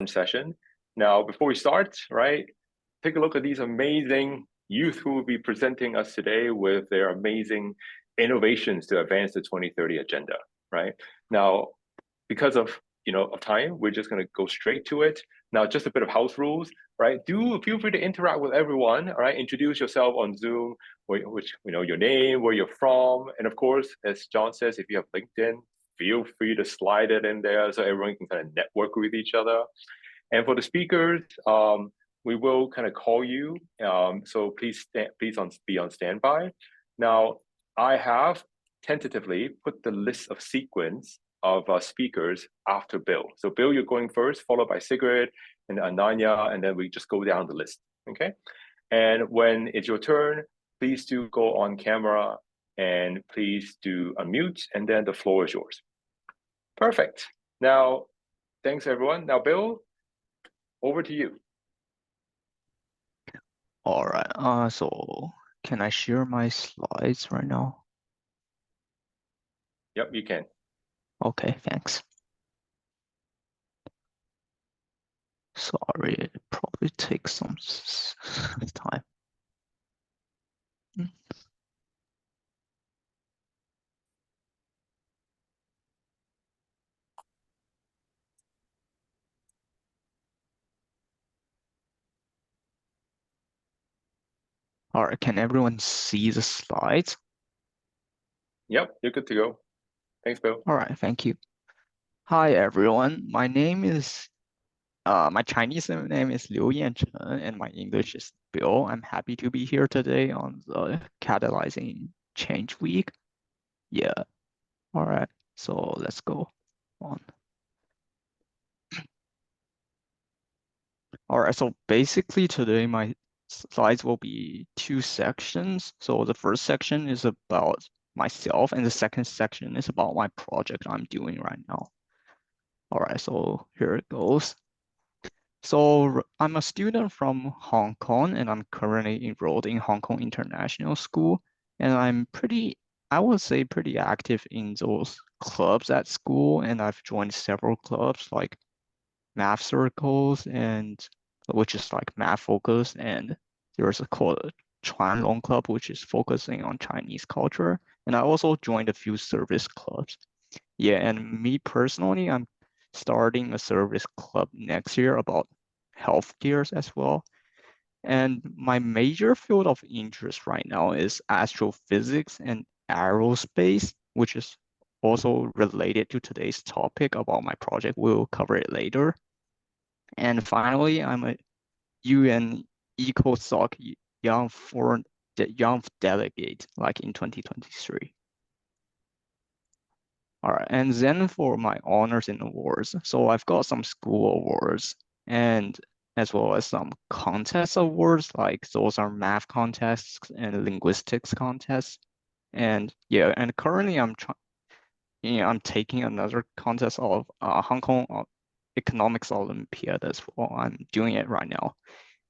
session. Now, before we start, right, take a look at these amazing youth who will be presenting us today with their amazing innovations to advance the 2030 agenda, right? Now, because of time, we're just going to go straight to it. Now, just a bit of house rules, right? Do feel free to interact with everyone, all right? Introduce yourself on Zoom, which your name, where you're from, and of course, as John says, if you have LinkedIn, feel free to slide it in there so everyone can kind of network with each other. And for the speakers, we will kind of call you, so please be on standby. Now, I have tentatively put the list of sequence of speakers after Bill. So Bill, you're going first, followed by Sigrid and Ananya, and then we just go down the list, okay? And when it's your turn, please do go on camera and please do unmute, and then the floor is yours. Perfect. Now, thanks everyone. Now, Bill, over to you. All right. So can I share my slides right now? Yep, you can. Okay, thanks. Sorry, it probably takes some time. All right, can everyone see the slides? Yep, you're good to go. Thanks, Bill. All right, thank you. Hi, everyone. My Chinese name is Liu Yanchen, and my English is Bill. I'm happy to be here today on the Catalyzing Change Week. Yeah. All right, so let's go on. All right, so basically today my slides will be two sections. So the first section is about myself, and the second section is about my project I'm doing right now. All right, so here it goes. So I'm a student from Hong Kong, and I'm currently enrolled in Hong Kong International School. And I would say pretty active in those clubs at school. And I've joined several clubs like math circles, and which is like math focused. And there's a called Chuan Long Club, which is focusing on Chinese culture. And I also joined a few service clubs. Yeah, and me personally, I'm starting a service club next year about healthcare as well. And my major field of interest right now is astrophysics and aerospace, which is also related to today's topic about my project. We'll cover it later. And finally, I'm a UN ECOSOC young delegate, like in 2023. All right, and then for my honors and awards, so I've got some school awards and as well as some contest awards, like those are math contests and linguistics contests. And yeah, and currently I'm taking another contest of Hong Kong Economics Olympiad as well. I'm doing it right now.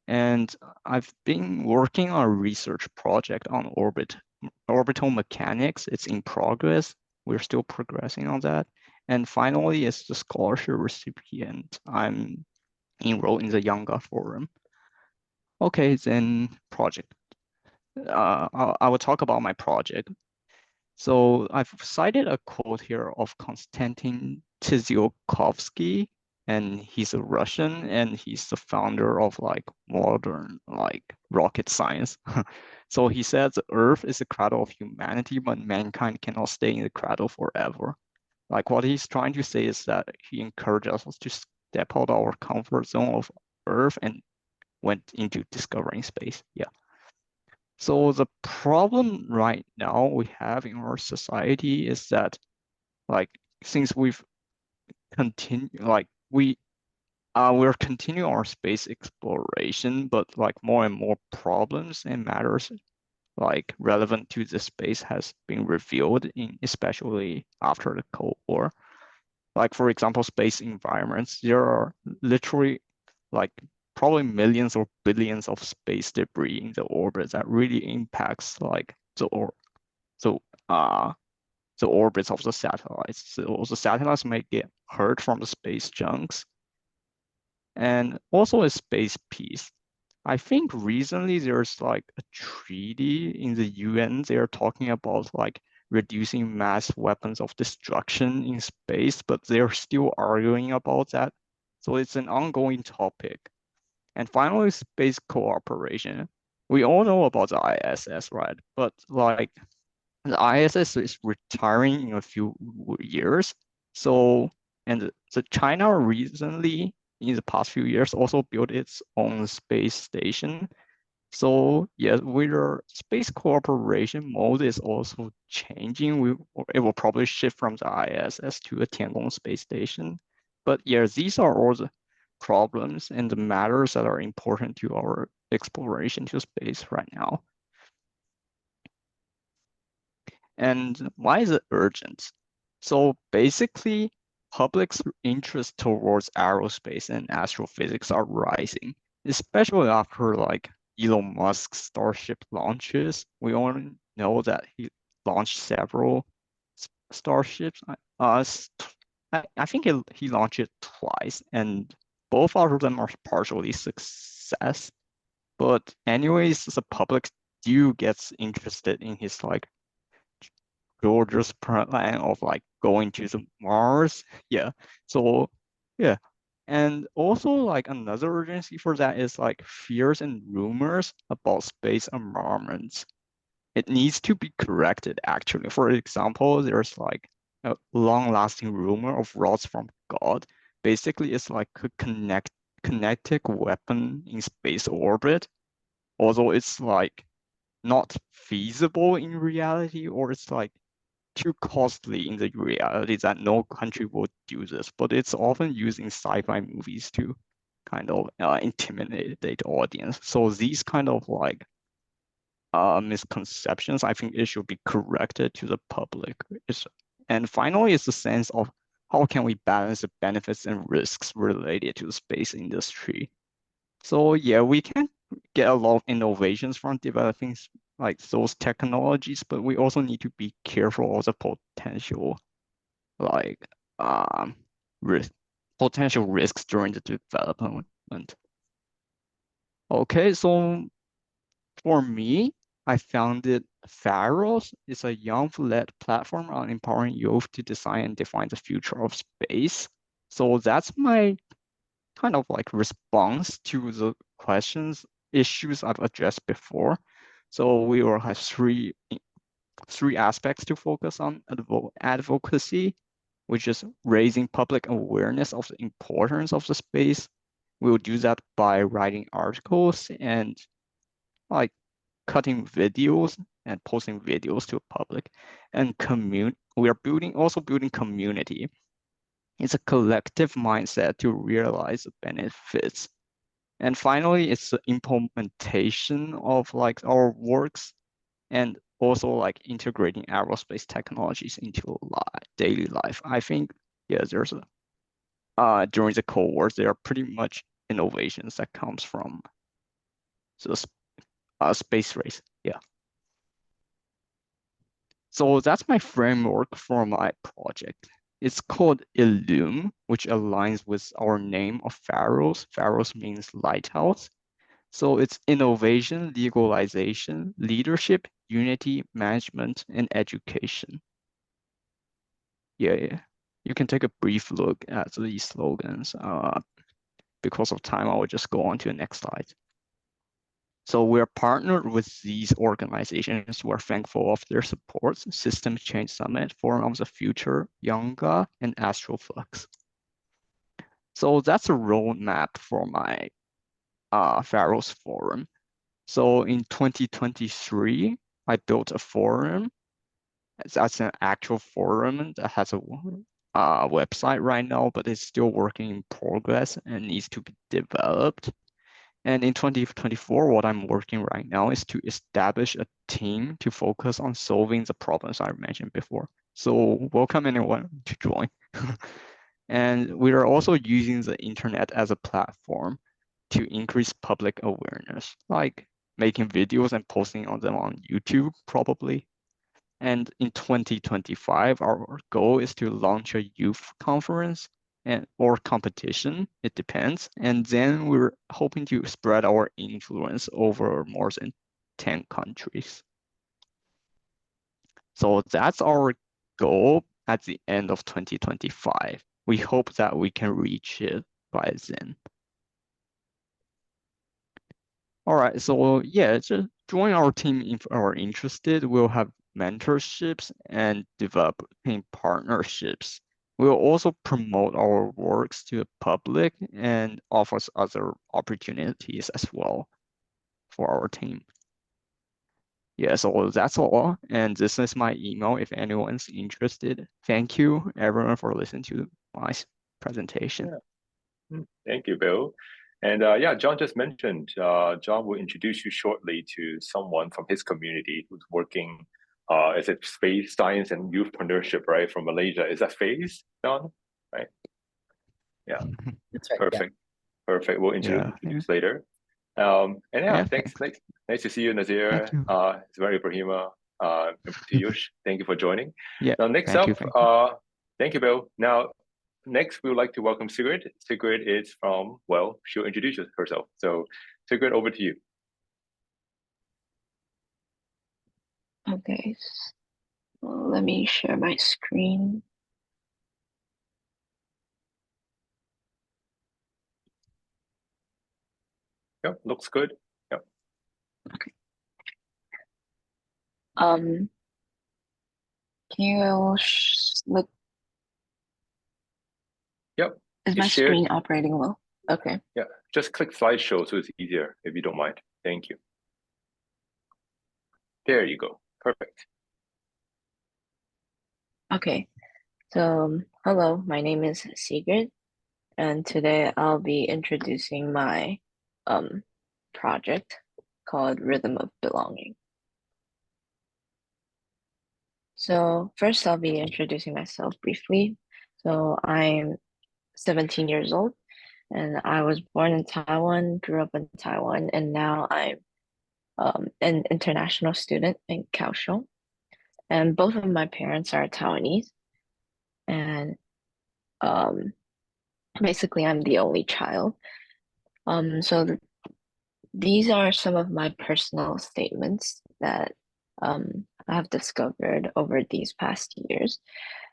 And I've been working on a research project on orbital mechanics. It's in progress. We're still progressing on that. And finally, as the scholarship recipient, I'm enrolled in the Younger Forum. Okay, then project. I will talk about my project. So I've cited a quote here of Konstantin Tsiolkovsky, and he's a Russian, and he's the founder of like modern like rocket science. So he says the Earth is the cradle of humanity, but mankind cannot stay in the cradle forever. Like what he's trying to say is that he encourages us to step out of our comfort zone of Earth and went into discovering space. Yeah. So the problem right now we have in our society is that, like, since we've continued, like, we're continuing our space exploration, but like more and more problems and matters like relevant to the space has been revealed in especially after the Cold War. Like for example, space environments, there are literally like probably millions or billions of space debris in the orbit that really impacts like so the orbits of the satellites. So the satellites may get hurt from the space junks. And also a space peace. I think recently there's like a treaty in the UN. They're talking about like reducing mass weapons of destruction in space, but they're still arguing about that. So it's an ongoing topic. And finally, space cooperation. We all know about the ISS, right? But like the ISS is retiring in a few years. So, and the China recently, in the past few years, also built its own space station. So yes, with our space cooperation mode is also changing. It will probably shift from the ISS to a Tiangong space station. But yeah, these are all the problems and the matters that are important to our exploration to space right now. And why is it urgent? So basically, public's interest towards aerospace and astrophysics are rising, especially after like Elon Musk's Starship launches. We all know that he launched several starships. I think he launched it twice, and both of them are partially success. But anyways, the public still gets interested in his like George's plan of like going to the Mars. Yeah. So yeah. And also like another urgency for that is like fears and rumors about space environments. It needs to be corrected actually. For example, there's like a long-lasting rumor of rods from God. Basically, it's like a kinetic weapon in space orbit, although it's like not feasible in reality, or it's like too costly in the reality that no country would do this, but it's often used in sci-fi movies to kind of intimidate the audience. So these kind of like misconceptions, I think it should be corrected to the public. And finally, it's the sense of how can we balance the benefits and risks related to the space industry. So yeah, we can get a lot of innovations from developing like those technologies, but we also need to be careful of the potential like um risk potential risks during the development. Okay, so for me, I founded Pharos. It's a youth-led platform on empowering youth to design and define the future of space. So that's my kind of like response to the questions, issues I've addressed before. So we will have three aspects to focus on: advocacy, which is raising public awareness of the importance of the space. We'll do that by writing articles and like cutting videos and posting videos to the public. And we are also building community. It's a collective mindset to realize the benefits. And finally, it's the implementation of like our works and also like integrating aerospace technologies into daily life. I think yeah, there's a during the Cold War, there are pretty much innovations that comes from the space race. Yeah. So that's my framework for my project. It's called Illume, which aligns with our name of Pharos. Pharos means lighthouse. So it's innovation, legalization, leadership, unity, management, and education. Yeah. You can take a brief look at these slogans. Because of time, I will just go on to the next slide. So we're partnered with these organizations. We're thankful of their support: Systems Change Summit, Forum of the Future, Younga, and Astroflux. So that's a roadmap for my Pharos forum. So in 2023, I built a forum. That's an actual forum that has a website right now, but it's still working in progress and needs to be developed. And in 2024, what I'm working right now is to establish a team to focus on solving the problems I mentioned before. So welcome anyone to join. And we are also using the internet as a platform to increase public awareness, like making videos and posting on them on YouTube, probably. And in 2025, our goal is to launch a youth conference and or competition, it depends. And then we're hoping to spread our influence over more than 10 countries. So that's our goal at the end of 2025. We hope that we can reach it by then. All right, so yeah, just join our team if you are interested. We'll have mentorships and developing partnerships. We'll also promote our works to the public and offers other opportunities as well for our team. Yeah, so that's all. And this is my email if anyone's interested. Thank you everyone for listening to my presentation. Yeah. Thank you, Bill. And yeah, John just mentioned, John will introduce you shortly to someone from his community who's working as a space science and youthpreneurship, right, from Malaysia. Is that Phase, John? Right? Yeah, That's right. perfect. Yeah. Perfect. We'll introduce later. And yeah, thanks. Nice to see you, Nazir. Thank you. It's very Ibrahima, Piyush. Thank you for joining. Yeah. Now, next thank up, you. thank you, Bill. Now, next, we would like to welcome Sigrid. Sigrid is from, well, she'll introduce herself. So, Sigrid, over to you. Okay, well, let me share my screen. Yep, looks good. Yep. Okay. Can you look? Yep. Is my screen operating well? Okay. Yeah, just click slideshow so it's easier if you don't mind. Thank you. There you go. Perfect. Okay. So, hello, my name is Sigrid, and today I'll be introducing my project called Rhythm of Belonging. So first I'll be introducing myself briefly. So I'm 17 years old and I was born in Taiwan, grew up in Taiwan, and now I'm an international student in Kaohsiung. And both of my parents are Taiwanese. And basically I'm the only child. So these are some of my personal statements that I have discovered over these past years.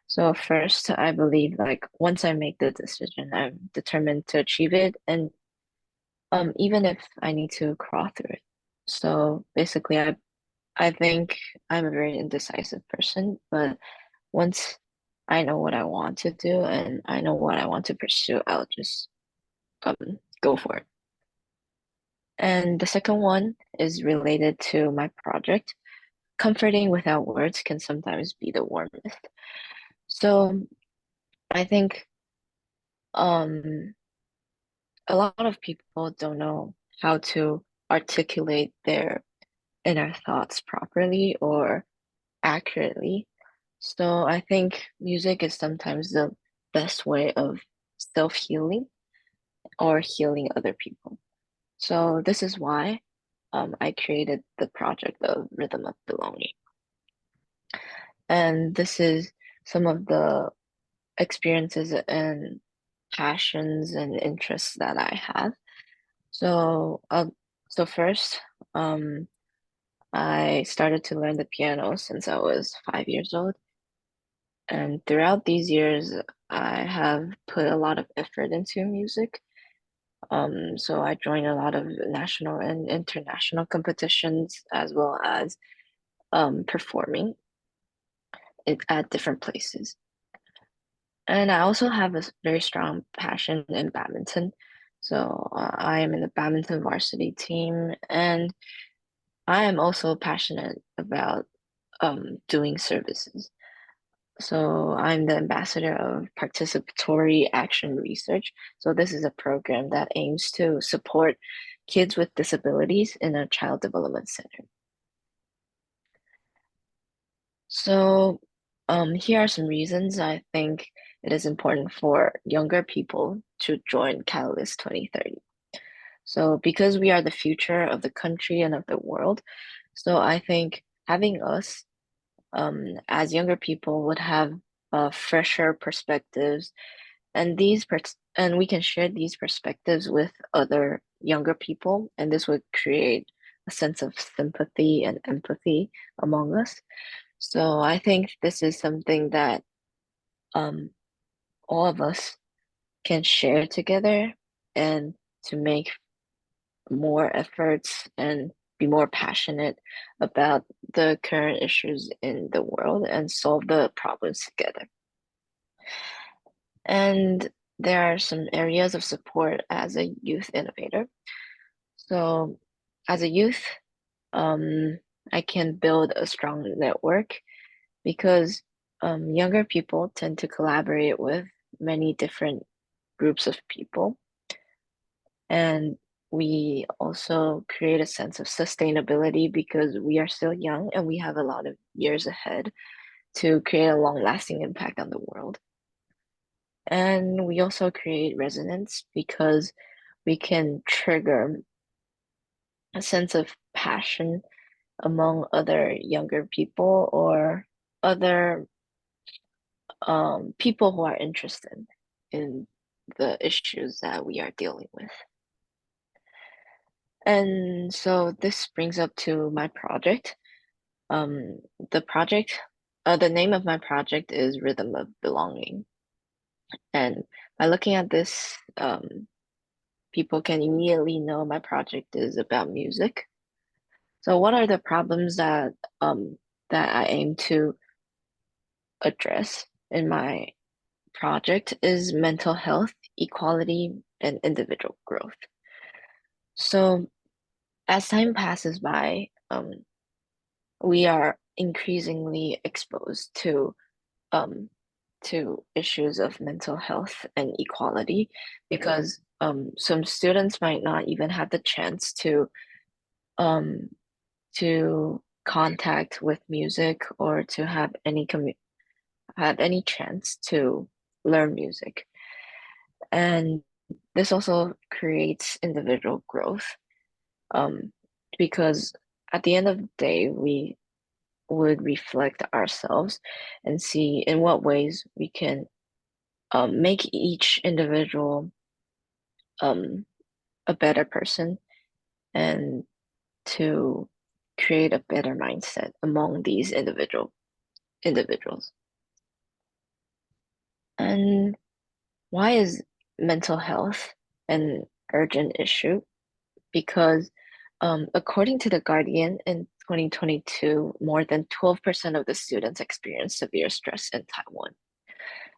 So first, I believe like once I make the decision, I'm determined to achieve it, and even if I need to crawl through it. So basically, I think I'm a very indecisive person, but once I know what I want to do and I know what I want to pursue, I'll just go for it. And the second one is related to my project. Comforting without words can sometimes be the warmest. So I think um a lot of people don't know how to articulate their inner thoughts properly or accurately. So I think music is sometimes the best way of self-healing or healing other people. So this is why I created the project of Rhythm of Belonging. And this is some of the experiences and passions and interests that I have. So first, I started to learn the piano since I was 5 years old. And throughout these years, I have put a lot of effort into music. So I joined a lot of national and international competitions as well as performing it at different places. And I also have a very strong passion in badminton. So I am in the badminton varsity team, and I am also passionate about doing services. So I'm the ambassador of Participatory Action Research. So this is a program that aims to support kids with disabilities in a child development center. So here are some reasons I think it is important for younger people to join Catalyst 2030. So because we are the future of the country and of the world, so I think having us as younger people would have fresher perspectives And we can share these perspectives with other younger people, and this would create a sense of sympathy and empathy among us. So I think this is something that all of us can share together and to make more efforts and be more passionate about the current issues in the world and solve the problems together. And there are some areas of support as a youth innovator. So as a youth, I can build a strong network because younger people tend to collaborate with many different groups of people. And we also create a sense of sustainability because we are still young and we have a lot of years ahead to create a long-lasting impact on the world. And we also create resonance because we can trigger a sense of passion among other younger people or other people who are interested in the issues that we are dealing with. And so this brings up to my project. The project, the name of my project is Rhythm of Belonging. And by looking at this, people can immediately know my project is about music. So what are the problems that I aim to address in my project is mental health, equality, and individual growth. So as time passes by, we are increasingly exposed um, to issues of mental health and equality because some students might not even have the chance um, to contact with music or to have any chance to learn music. And this also creates individual growth because at the end of the day, we would reflect ourselves and see in what ways we can make each individual a better person and to create a better mindset among these individuals. And why is mental health an urgent issue? Because according to The Guardian, in 2022, more than 12% of the students experienced severe stress in Taiwan.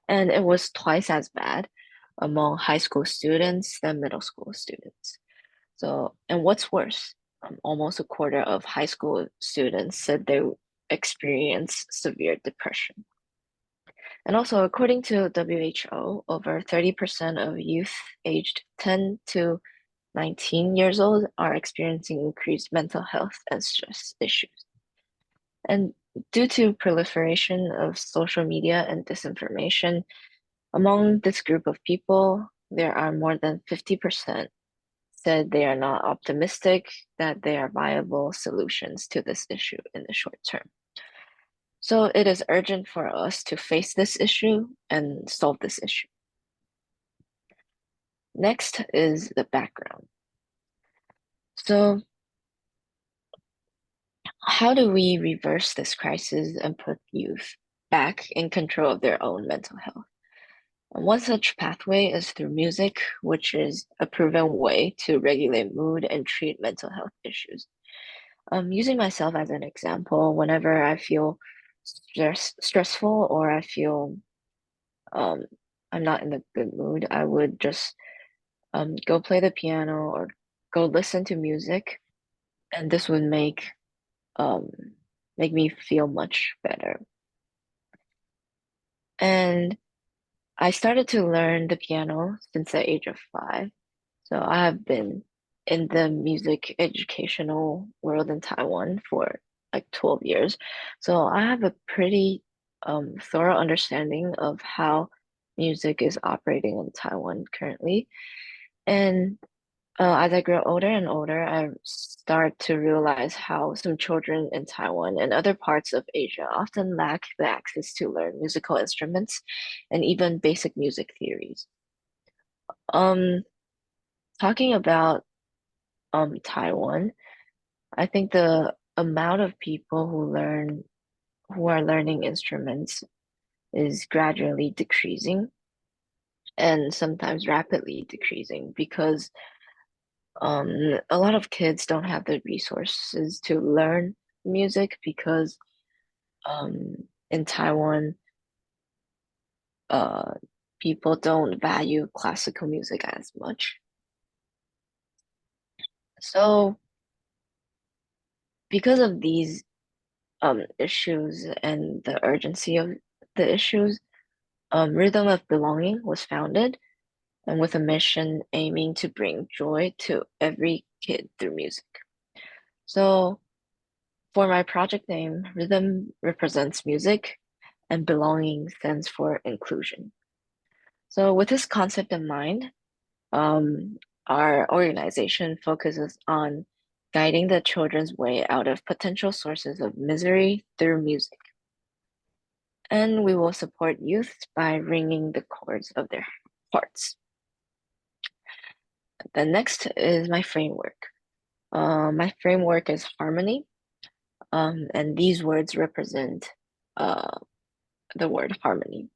And it was twice as bad among high school students than middle school students. So, and what's worse, almost a quarter of high school students said they experience severe depression. And also, according to WHO, over 30% of youth aged 10 to 19 years old are experiencing increased mental health and stress issues. And due to proliferation of social media and disinformation, among this group of people, there are more than 50% said they are not optimistic that there are viable solutions to this issue in the short term. So it is urgent for us to face this issue and solve this issue. Next is the background. So how do we reverse this crisis and put youth back in control of their own mental health? And one such pathway is through music, which is a proven way to regulate mood and treat mental health issues. Using myself as an example, whenever I feel stressful or I feel um, I'm not in a good mood, I would just go play the piano or go listen to music, and this would um, make me feel much better. And I started to learn the piano since the age of 5. So I have been in the music educational world in Taiwan for like 12 years. So I have a pretty thorough understanding of how music is operating in Taiwan currently. And As I grow older and older, I start to realize how some children in Taiwan and other parts of Asia often lack the access to learn musical instruments and even basic music theories. Um, Talking about Taiwan, I think the amount of people who are learning instruments is gradually decreasing and sometimes rapidly decreasing because a lot of kids don't have the resources to learn music because um, in Taiwan, uh, people don't value classical music as much. So because of these issues and the urgency of the issues, Rhythm of Belonging was founded and with a mission aiming to bring joy to every kid through music. So for my project name, Rhythm represents music and belonging stands for inclusion. So with this concept in mind, um, our organization focuses on guiding the children's way out of potential sources of misery through music. And we will support youth by ringing the chords of their hearts. The next is my framework. My framework is harmony, and these words represent uh, the word harmony.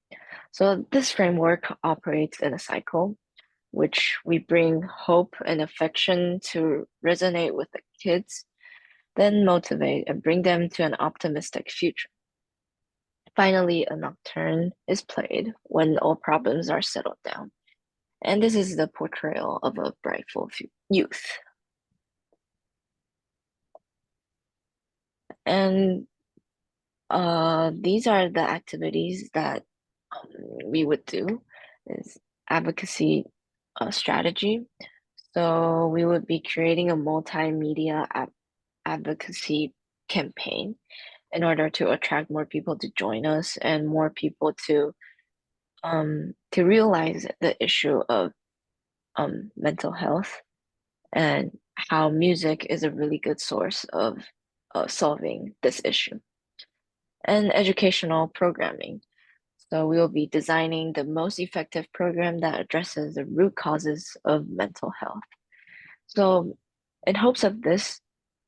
So this framework operates in a cycle, which we bring hope and affection to resonate with the kids, then motivate and bring them to an optimistic future. Finally, a nocturne is played when all problems are settled down. And this is the portrayal of a brightful youth. And these are the activities that we would do is advocacy strategy. So we would be creating a multimedia advocacy campaign in order to attract more people to join us and more people to realize the issue of mental health and how music is a really good source of solving this issue. And educational programming. So we will be designing the most effective program that addresses the root causes of mental health. So in hopes of this,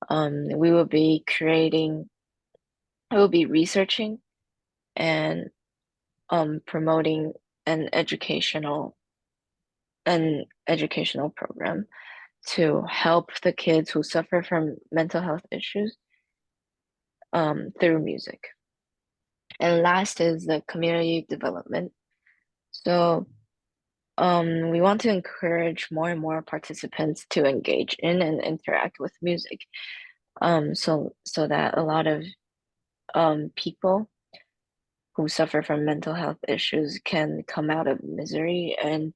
we will be I will be researching and promoting an educational program to help the kids who suffer from mental health issues through music. And last is the community development. So we want to encourage more and more participants to engage in and interact with music. So that a lot of people who suffer from mental health issues can come out of misery and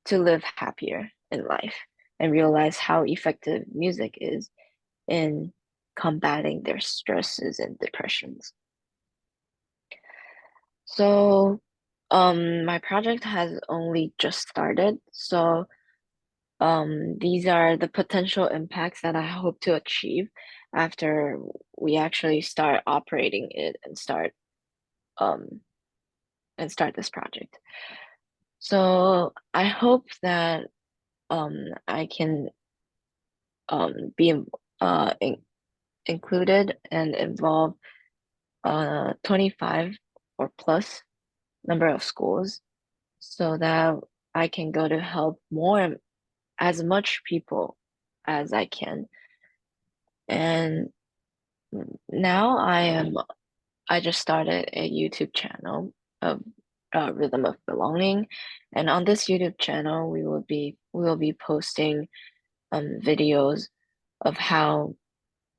to live happier in life and realize how effective music is in combating their stresses and depressions. So, my project has only just started. So, these are the potential impacts that I hope to achieve after we actually start operating it um, and start this project. So, I hope that I can be included and involve 25 or plus number of schools so that I can go to help more as much people as I can. And now I just started a YouTube channel of Rhythm of Belonging. And on this YouTube channel, we will be posting videos of how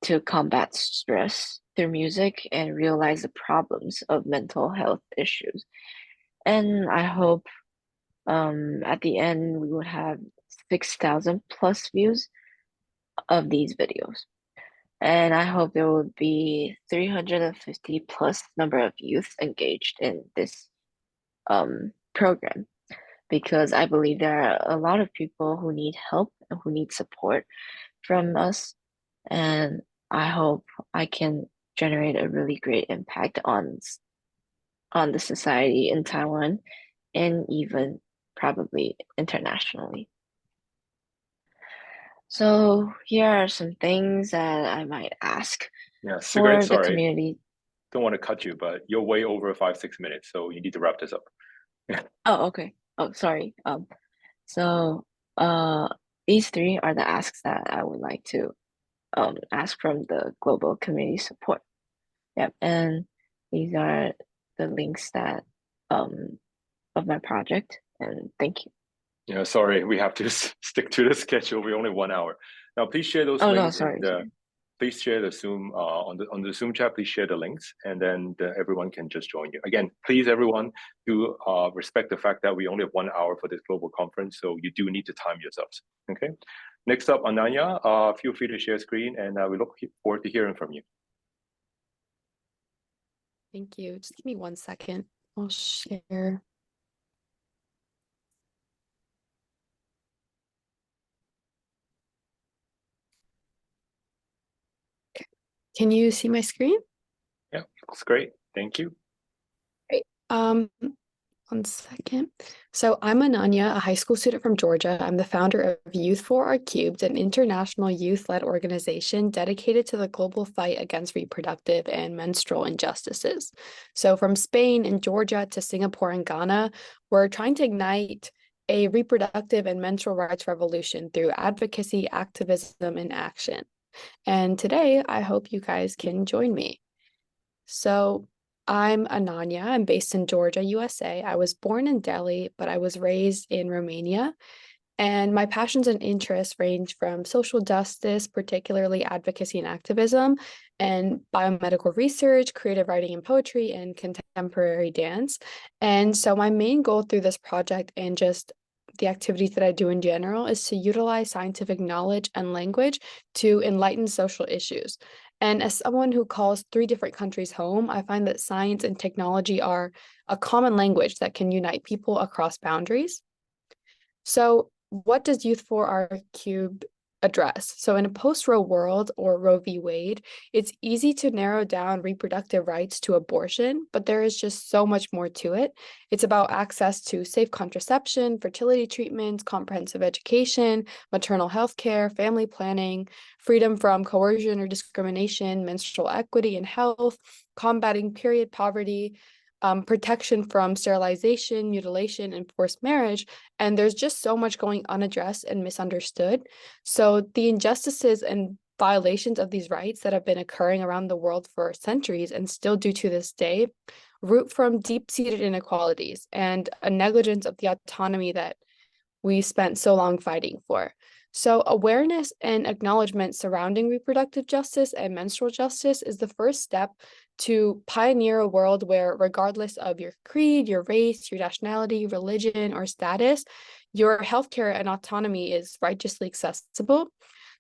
to combat stress through music and realize the problems of mental health issues. And I hope at the end we would have 6,000 plus views of these videos. And I hope there will be 350 plus number of youth engaged in this program. because I believe there are a lot of people who need help and who need support from us. And I hope I can generate a really great impact on the society in Taiwan and even probably internationally. So here are some things that I might ask Yeah, for Sigrid, the sorry, community. don't want to cut you, but you're way over 5-6 minutes, so you need to wrap this up. Oh, okay. Oh, sorry. So uh these three are the asks that I would like to ask from the global community support. Yep, and these are the links that um of my project, and thank you. Yeah, sorry, we have to stick to the schedule. We're only 1 hour. Now, please share those Oh no, links and sorry, sorry. please share the Zoom on the Zoom chat. Please share the links, and then everyone can just join you. Again, please, everyone, do respect the fact that we only have 1 hour for this global conference, so you do need to time yourselves. Okay. Next up, Ananya, feel free to share screen, and we look forward to hearing from you. Thank you. Just give me 1 second. I'll share. Can you see my screen? Yeah, looks great. Thank you. Great. 1 second. So I'm Ananya, a high school student from Georgia. I'm the founder of Youth for Our Cubed, an international youth-led organization dedicated to the global fight against reproductive and menstrual injustices. So from Spain and Georgia to Singapore and Ghana, we're trying to ignite a reproductive and menstrual rights revolution through advocacy, activism, and action. And today, I hope you guys can join me. So I'm Ananya. I'm based in Georgia, USA. I was born in Delhi, but I was raised in Romania. And my passions and interests range from social justice, particularly advocacy and activism, and biomedical research, creative writing and poetry, and contemporary dance. And so my main goal through this project and just the activities that I do in general is to utilize scientific knowledge and language to enlighten social issues. And as someone who calls 3 different countries home, I find that science and technology are a common language that can unite people across boundaries. So what does Youth for Our Cube address? So in a post-Roe world, or Roe v. Wade, it's easy to narrow down reproductive rights to abortion, but there is just so much more to it. It's about access to safe contraception, fertility treatments, comprehensive education, maternal health care, family planning, freedom from coercion or discrimination, menstrual equity and health, combating period poverty, protection from sterilization, mutilation, and forced marriage. And there's just so much going unaddressed and misunderstood. So the injustices and violations of these rights that have been occurring around the world for centuries and still do to this day root from deep-seated inequalities and a negligence of the autonomy that we spent so long fighting for. So awareness and acknowledgement surrounding reproductive justice and menstrual justice is the first step to pioneer a world where, regardless of your creed, your race, your nationality, religion, or status, your healthcare and autonomy is righteously accessible.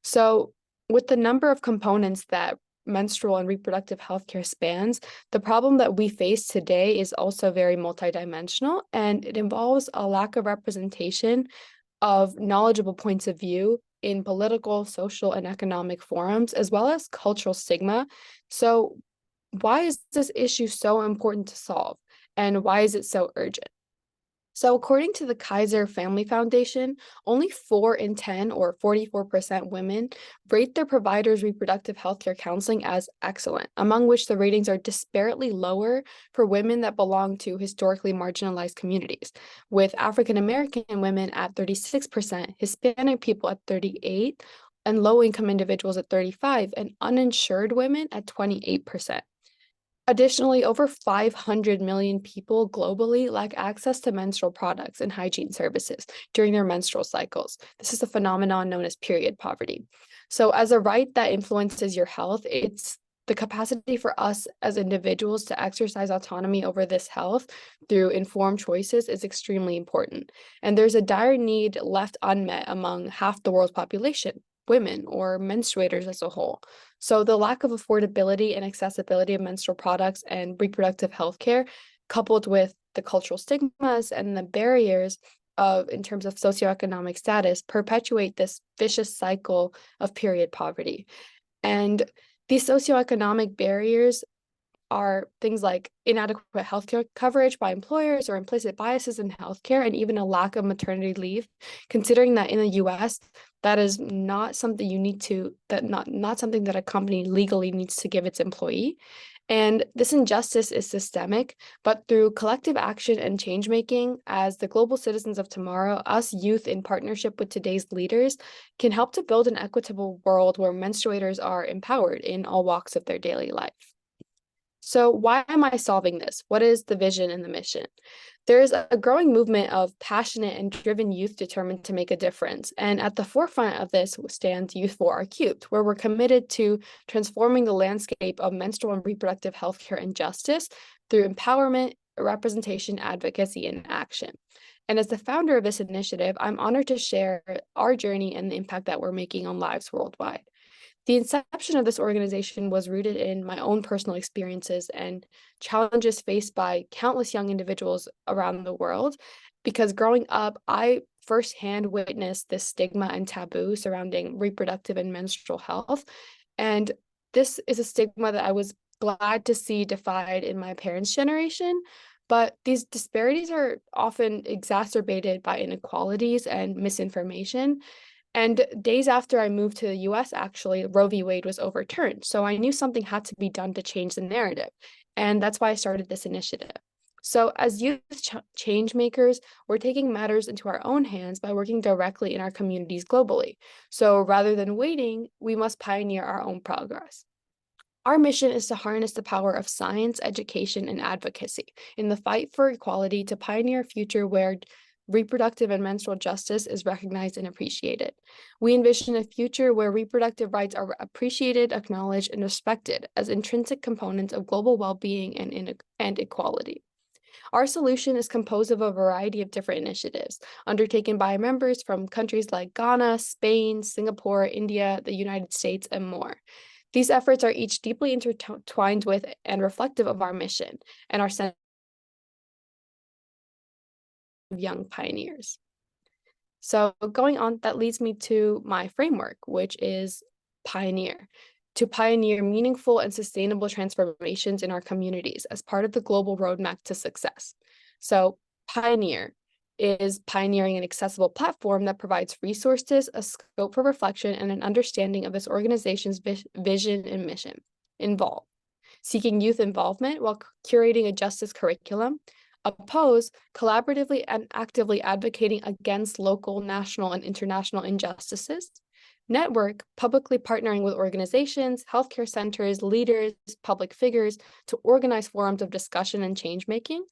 So with the number of components that menstrual and reproductive healthcare spans, the problem that we face today is also very multidimensional, and it involves a lack of representation of knowledgeable points of view in political, social, and economic forums, as well as cultural stigma. So why is this issue so important to solve, and why is it so urgent? So according to the Kaiser Family Foundation, only 4 in 10, or 44% women, rate their providers' reproductive healthcare counseling as excellent, among which the ratings are disparately lower for women that belong to historically marginalized communities, with African American women at 36%, Hispanic people at 38%, and low-income individuals at 35%, and uninsured women at 28%. Additionally, over 500 million people globally lack access to menstrual products and hygiene services during their menstrual cycles. This is a phenomenon known as period poverty. So as a right that influences your health, it's the capacity for us as individuals to exercise autonomy over this health through informed choices is extremely important. And there's a dire need left unmet among half the world's population, women or menstruators as a whole. So the lack of affordability and accessibility of menstrual products and reproductive health care, coupled with the cultural stigmas and the barriers, in terms of socioeconomic status, perpetuate this vicious cycle of period poverty. And these socioeconomic barriers are things like inadequate healthcare coverage by employers or implicit biases in healthcare, and even a lack of maternity leave, considering that in the US, that is not something not something that a company legally needs to give its employee. And this injustice is systemic, but through collective action and change making, as the global citizens of tomorrow, us youth in partnership with today's leaders can help to build an equitable world where menstruators are empowered in all walks of their daily life. So why am I solving this? What is the vision and the mission? There is a growing movement of passionate and driven youth determined to make a difference. And at the forefront of this stands Youth for Our Cubed, where we're committed to transforming the landscape of menstrual and reproductive healthcare and justice through empowerment, representation, advocacy, and action. And as the founder of this initiative, I'm honored to share our journey and the impact that we're making on lives worldwide. The inception of this organization was rooted in my own personal experiences and challenges faced by countless young individuals around the world. Because growing up, I firsthand witnessed this stigma and taboo surrounding reproductive and menstrual health. And this is a stigma that I was glad to see defied in my parents' generation. But these disparities are often exacerbated by inequalities and misinformation. And days after I moved to the US, actually, Roe v. Wade was overturned. So I knew something had to be done to change the narrative. And that's why I started this initiative. So as youth change makers, we're taking matters into our own hands by working directly in our communities globally. So rather than waiting, we must pioneer our own progress. Our mission is to harness the power of science, education, and advocacy in the fight for equality to pioneer a future where reproductive and menstrual justice is recognized and appreciated. We envision a future where reproductive rights are appreciated, acknowledged, and respected as intrinsic components of global well-being and equality. Our solution is composed of a variety of different initiatives undertaken by members from countries like Ghana, Spain, Singapore, India, the United States, and more. These efforts are each deeply intertwined with and reflective of our mission and our sense of young pioneers. So going on, that leads me to my framework, which is pioneer. To pioneer meaningful and sustainable transformations in our communities as part of the global roadmap to success. So pioneer is pioneering an accessible platform that provides resources, a scope for reflection, and an understanding of this organization's vision and mission. Involve, seeking youth involvement while curating a justice curriculum. Oppose, collaboratively and actively advocating against local, national, and international injustices. Network, publicly partnering with organizations, healthcare centers, leaders, public figures to organize forums of discussion and change-making.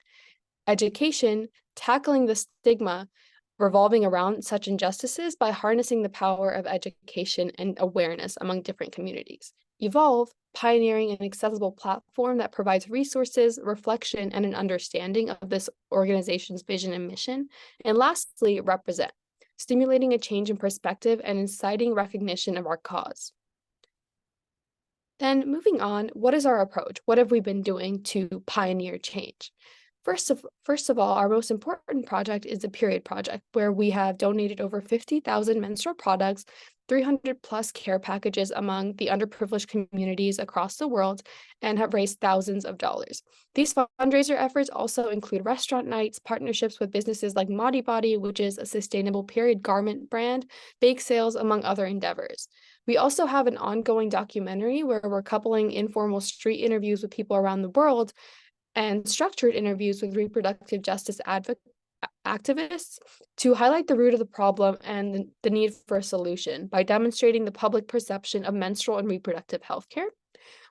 Education, tackling the stigma revolving around such injustices by harnessing the power of education and awareness among different communities. Evolve, pioneering an accessible platform that provides resources, reflection, and an understanding of this organization's vision and mission. And lastly, represent, stimulating a change in perspective and inciting recognition of our cause. Then moving on, what is our approach? What have we been doing to pioneer change? First of all, our most important project is the Period Project, where we have donated over 50,000 menstrual products, 300 plus care packages among the underprivileged communities across the world, and have raised thousands of dollars. These fundraiser efforts also include restaurant nights, partnerships with businesses like Modi Body, which is a sustainable period garment brand, bake sales, among other endeavors. We also have an ongoing documentary where we're coupling informal street interviews with people around the world and structured interviews with reproductive justice activists to highlight the root of the problem and the need for a solution by demonstrating the public perception of menstrual and reproductive health care.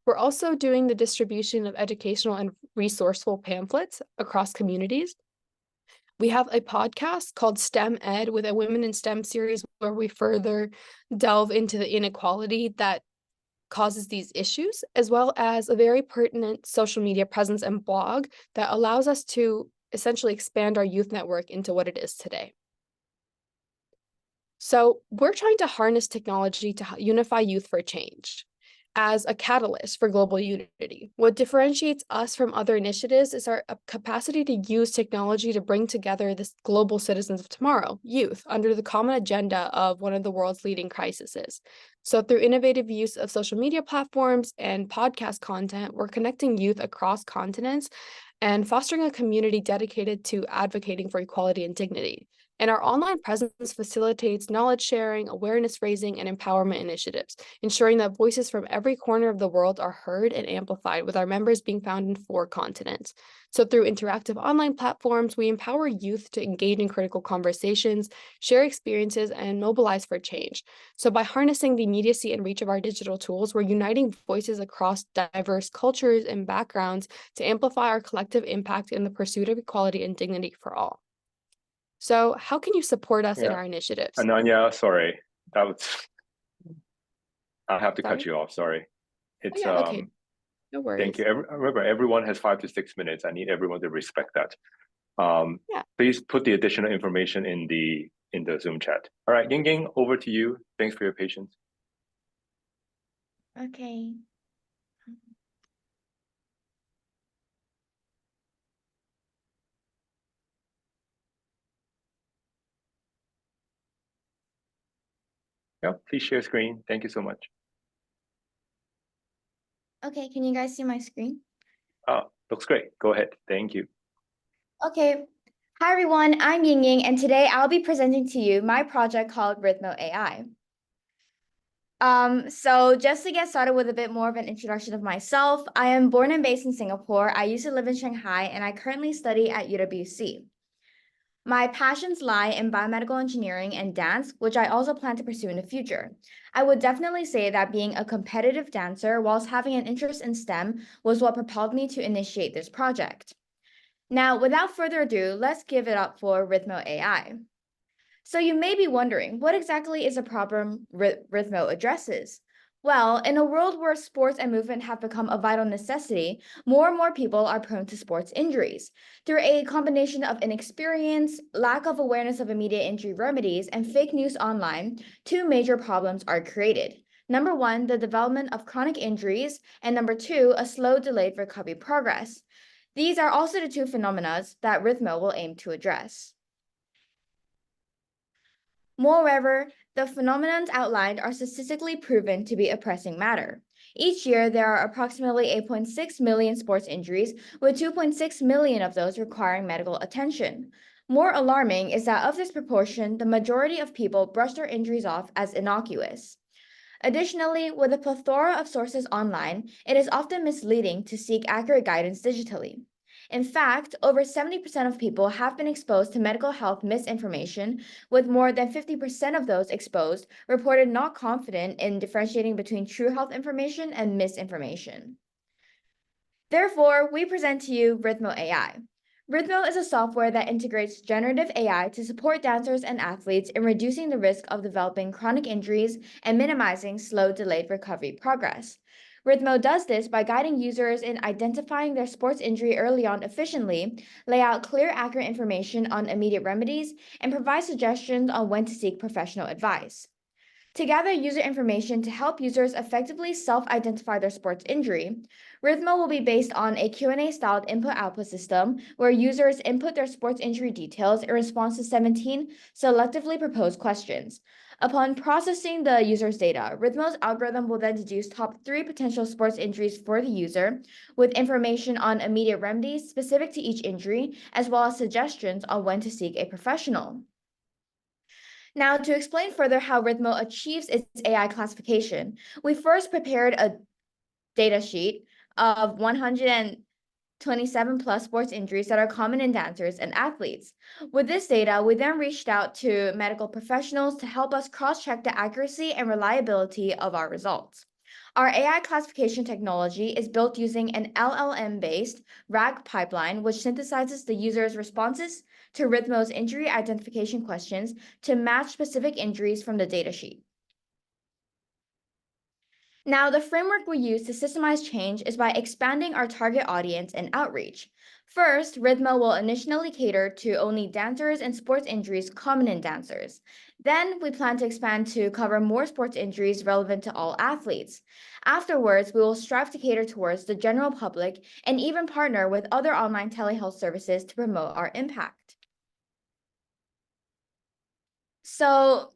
We're also doing the distribution of educational and resourceful pamphlets across communities. We have a podcast called STEM Ed with a Women in STEM series where we further delve into the inequality that causes these issues, as well as a very pertinent social media presence and blog that allows us to essentially expand our youth network into what it is today. So we're trying to harness technology to unify youth for change. as a catalyst for global unity. What differentiates us from other initiatives is our capacity to use technology to bring together the global citizens of tomorrow, youth, under the common agenda of one of the world's leading crises. So through innovative use of social media platforms and podcast content, we're connecting youth across continents and fostering a community dedicated to advocating for equality and dignity. And our online presence facilitates knowledge sharing, awareness raising, and empowerment initiatives, ensuring that voices from every corner of the world are heard and amplified, with our members being found in 4 continents. So through interactive online platforms, we empower youth to engage in critical conversations, share experiences, and mobilize for change. So by harnessing the immediacy and reach of our digital tools, we're uniting voices across diverse cultures and backgrounds to amplify our collective impact in the pursuit of equality and dignity for all. So how can you support us in our initiatives? Ananya, sorry, that was, I'll have to cut Sorry? you off, sorry. It's, Okay. No worries. thank you. Remember, everyone has 5 to 6 minutes. I need everyone to respect that. Yeah. Please put the additional information in the Zoom chat. All right, Ying Ying, over to you. Thanks for your patience. Okay. Yeah, please share screen. Thank you so much. Okay, can you guys see my screen? Looks great. Go ahead. Thank you. Okay. Hi, everyone. I'm Ying Ying, and today I'll be presenting to you my project called Rhythmo AI. So just to get started with a bit more of an introduction of myself, I am born and based in Singapore. I used to live in Shanghai, and I currently study at UWC. My passions lie in biomedical engineering and dance, which I also plan to pursue in the future. I would definitely say that being a competitive dancer whilst having an interest in STEM was what propelled me to initiate this project. Now, without further ado, let's give it up for Rhythmo AI. So you may be wondering, what exactly is a problem Rhythmo addresses? Well, in a world where sports and movement have become a vital necessity, more and more people are prone to sports injuries. Through a combination of inexperience, lack of awareness of immediate injury remedies, and fake news online, 2 major problems are created. Number 1, the development of chronic injuries, and number 2, a slow, delayed recovery progress. These are also the 2 phenomena that Rhythmo will aim to address. Moreover, the phenomena outlined are statistically proven to be a pressing matter. Each year, there are approximately 8.6 million sports injuries, with 2.6 million of those requiring medical attention. More alarming is that of this proportion, the majority of people brush their injuries off as innocuous. Additionally, with a plethora of sources online, it is often misleading to seek accurate guidance digitally. In fact, over 70% of people have been exposed to medical health misinformation, with more than 50% of those exposed reported not confident in differentiating between true health information and misinformation. Therefore, we present to you Rhythmo AI. Rhythmo is a software that integrates generative AI to support dancers and athletes in reducing the risk of developing chronic injuries and minimizing slow, delayed recovery progress. Rhythmo does this by guiding users in identifying their sports injury early on efficiently, lay out clear, accurate information on immediate remedies, and provide suggestions on when to seek professional advice. To gather user information to help users effectively self-identify their sports injury, Rhythmo will be based on a Q&A-styled input-output system where users input their sports injury details in response to 17 selectively proposed questions. Upon processing the user's data, Rhythmo's algorithm will then deduce top 3 potential sports injuries for the user, with information on immediate remedies specific to each injury, as well as suggestions on when to seek a professional. Now, to explain further how Rhythmo achieves its AI classification, we first prepared a data sheet of 127 plus sports injuries that are common in dancers and athletes. With this data, we then reached out to medical professionals to help us cross-check the accuracy and reliability of our results. Our AI classification technology is built using an LLM-based RAG pipeline, which synthesizes the user's responses to Rhythmo's injury identification questions to match specific injuries from the datasheet. Now, the framework we use to systemize change is by expanding our target audience and outreach. First, Rhythmo will initially cater to only dancers and sports injuries common in dancers. Then we plan to expand to cover more sports injuries relevant to all athletes. Afterwards, we will strive to cater towards the general public and even partner with other online telehealth services to promote our impact. So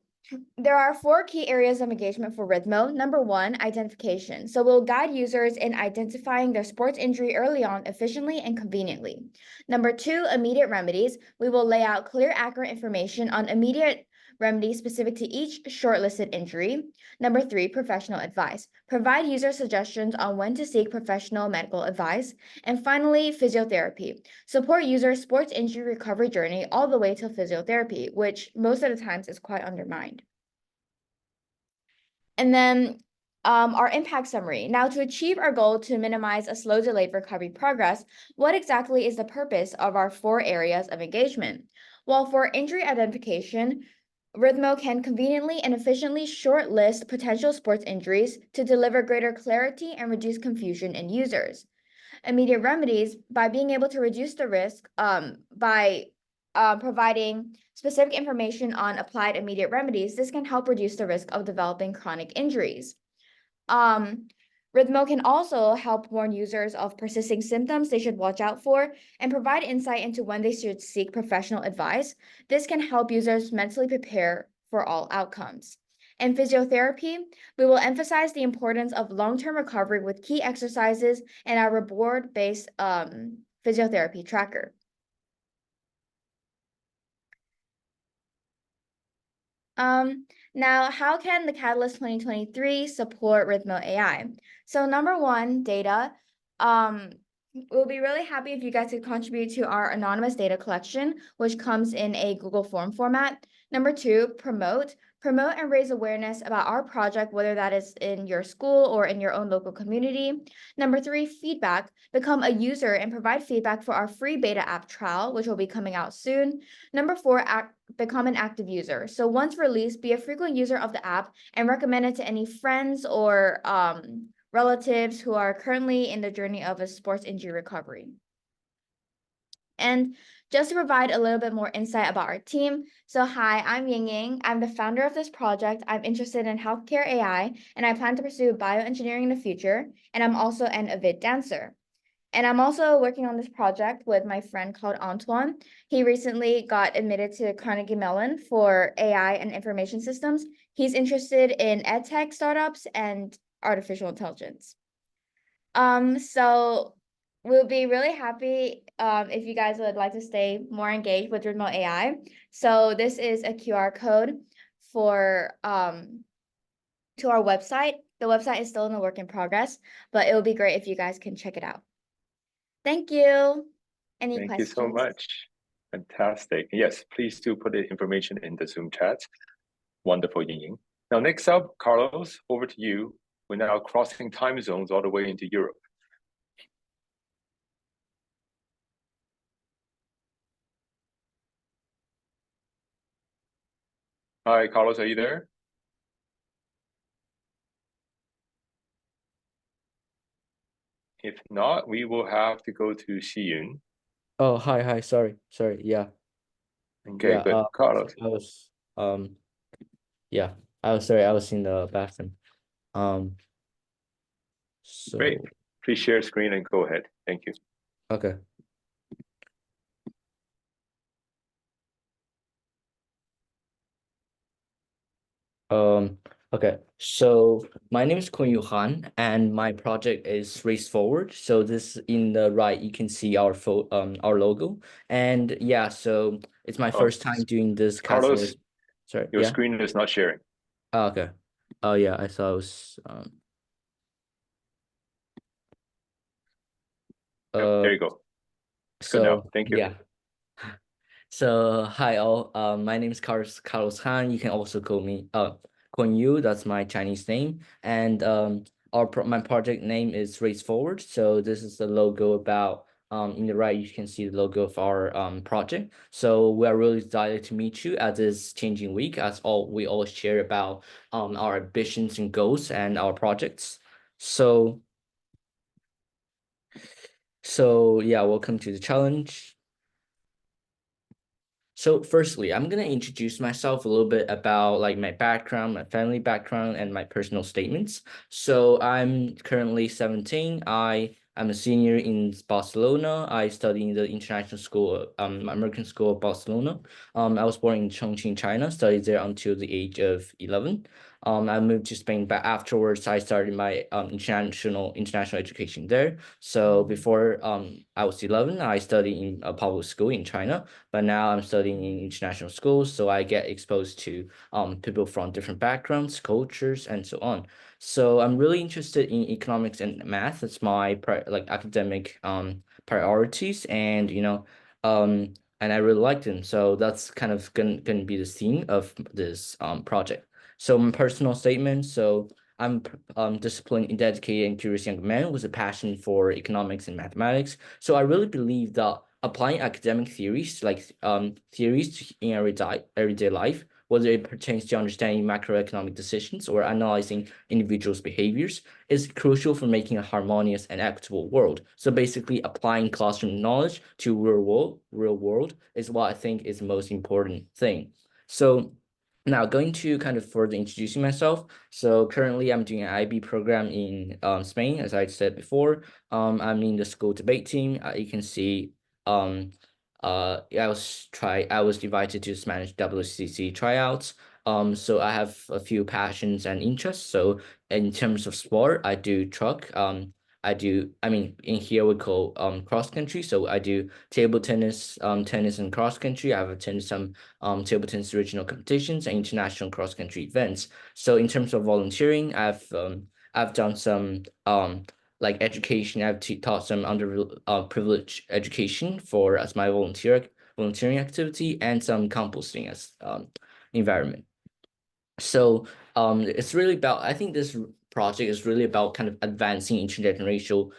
there are 4 key areas of engagement for Rhythmo. Number 1, identification. So we'll guide users in identifying their sports injury early on efficiently and conveniently. Number 2, immediate remedies. We will lay out clear, accurate information on immediate remedies specific to each shortlisted injury. Number 3, professional advice. Provide user suggestions on when to seek professional medical advice. And finally, physiotherapy. Support users' sports injury recovery journey all the way to physiotherapy, which most of the times is quite undermined. And then our impact summary. Now, to achieve our goal to minimize a slow delayed recovery progress, what exactly is the purpose of our 4 areas of engagement? Well, for injury identification, Rhythmo can conveniently and efficiently shortlist potential sports injuries to deliver greater clarity and reduce confusion in users. Immediate remedies, by being able to reduce the risk by providing specific information on applied immediate remedies, this can help reduce the risk of developing chronic injuries. Rhythmo can also help warn users of persisting symptoms they should watch out for and provide insight into when they should seek professional advice. This can help users mentally prepare for all outcomes. In physiotherapy, we will emphasize the importance of long-term recovery with key exercises and our reward-based physiotherapy tracker. Now, how can the Catalyst 2023 support Rhythmo AI? So number 1, data. We'll be really happy if you guys could contribute to our anonymous data collection, which comes in a Google form format. Number 2, promote and raise awareness about our project, whether that is in your school or in your own local community. Number 3, feedback. Become a user and provide feedback for our free beta app trial, which will be coming out soon. Number 4, become an active user. So once released, be a frequent user of the app and recommend it to any friends or relatives who are currently in the journey of a sports injury recovery. And just to provide a little bit more insight about our team. So hi, I'm Ying Ying. I'm the founder of this project. I'm interested in healthcare AI, and I plan to pursue bioengineering in the future. And I'm also an avid dancer. And I'm also working on this project with my friend called Antoine. He recently got admitted to Carnegie Mellon for AI and information systems. He's interested in edtech startups and artificial intelligence. So we'll be really happy if you guys would like to stay more engaged with Rhythmo AI. So this is a QR code for to our website. The website is still in the work in progress, but it would be great if you guys can check it out. Thank you. Any Thank questions? you so much. Fantastic. Yes, please do put the information in the Zoom chat. Wonderful, Ying Ying. Now, next up, Carlos, over to you. We're now crossing time zones all the way into Europe. Hi, Carlos, are you there? If not, we will have to go to Xiyun. Oh, hi. Sorry. Yeah. Okay, Yeah. good. Carlos. I was yeah. I was sorry. I was in the bathroom. So Great. Please share screen and go ahead. Thank you. okay. Okay. So my name is Kun Yu Han, and my project is Race Forward. So this in the right, you can see our logo, and yeah. So it's my first time doing this Carlos, Catalyst. Sorry. your Yeah. screen is not sharing. Oh, okay. Oh yeah. I thought it was There you go. Good now. Thank you. Yeah. So hi all. My name is Carlos Han. You can also call me Kun Yu. That's my Chinese name. And my project name is Race Forward. So this is the logo about in the right you can see the logo of our project. So we are really excited to meet you at this changing week, as we all share about our ambitions and goals and our projects. So yeah, welcome to the challenge. So firstly, I'm gonna introduce myself a little bit about like my background, my family background, and my personal statements. So I'm currently 17. I'm a senior in Barcelona. I study in the international school, American School of Barcelona. I was born in Chongqing, China, studied there until the age of 11. I moved to Spain, but afterwards I started my international education there. So before I was 11, I studied in a public school in China, but now I'm studying in international schools, so I get exposed to people from different backgrounds, cultures, and so on. So I'm really interested in economics and math. That's my academic priorities, and and I really like them. So that's kind of gonna be the theme of this project. So my personal statement. So I'm disciplined, dedicated, and curious young man with a passion for economics and mathematics. So I really believe that applying academic theories theories in everyday life, whether it pertains to understanding macroeconomic decisions or analyzing individuals' behaviors, is crucial for making a harmonious and equitable world. So basically, applying classroom knowledge to real world is what I think is the most important thing. So now going to kind of further introducing myself. So currently I'm doing an IB program in Spain, as I said before. I'm in the school debate team. You can see I was invited to Spanish WCC tryouts. So I have a few passions and interests. So in terms of sport, I do truck. I mean, in here we call cross country. So I do table tennis, tennis and cross country. I've attended some table tennis regional competitions and international cross country events. So in terms of volunteering, I've done some like education. I've taught some underprivileged education for as my volunteering activity, and some composting as environment. So it's really about, I think this project is really about kind of advancing generational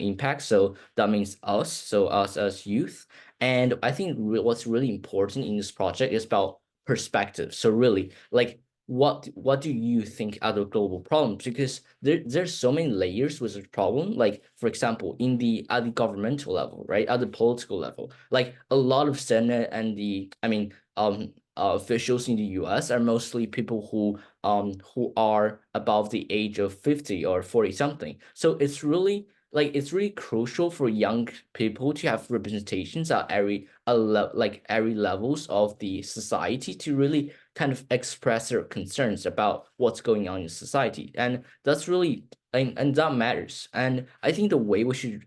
impact. So that means us, so us as youth. And I think what's really important in this project is about perspective. So really, like, what do you think are the global problems? Because there's so many layers with the problem. Like, for example, at the governmental level, right? At the political level, like a lot of Senate and officials in the US are mostly people who are above the age of 50 or 40 something. So it's really crucial for young people to have representations at every levels of the society to really kind of express their concerns about what's going on in society. And that's really and that matters. And I think the way we should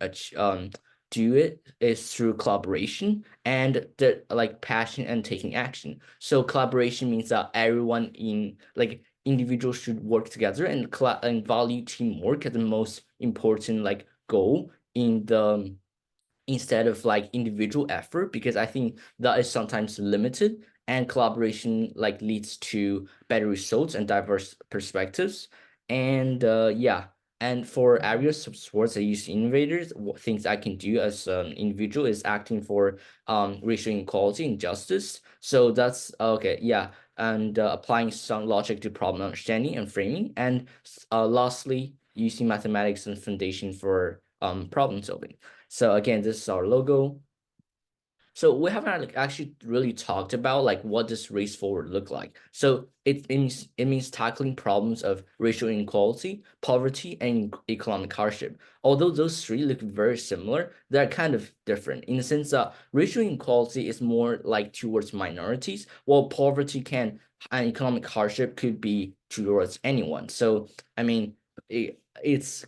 do it is through collaboration and the passion and taking action. So collaboration means that everyone individuals should work together and value teamwork as the most important goal in the instead of individual effort, because I think that is sometimes limited, and collaboration leads to better results and diverse perspectives. And yeah, and for areas of sports that use innovators, things I can do as an individual is acting for racial equality and justice. So that's okay, yeah. And applying some logic to problem understanding and framing, and lastly, using mathematics and foundation for problem solving. So again, this is our logo. So we haven't actually really talked about what does race forward look like. So it means tackling problems of racial inequality, poverty, and economic hardship. Although those three look very similar, they're kind of different in the sense that racial inequality is more towards minorities, while poverty and economic hardship could be towards anyone. So I mean, it's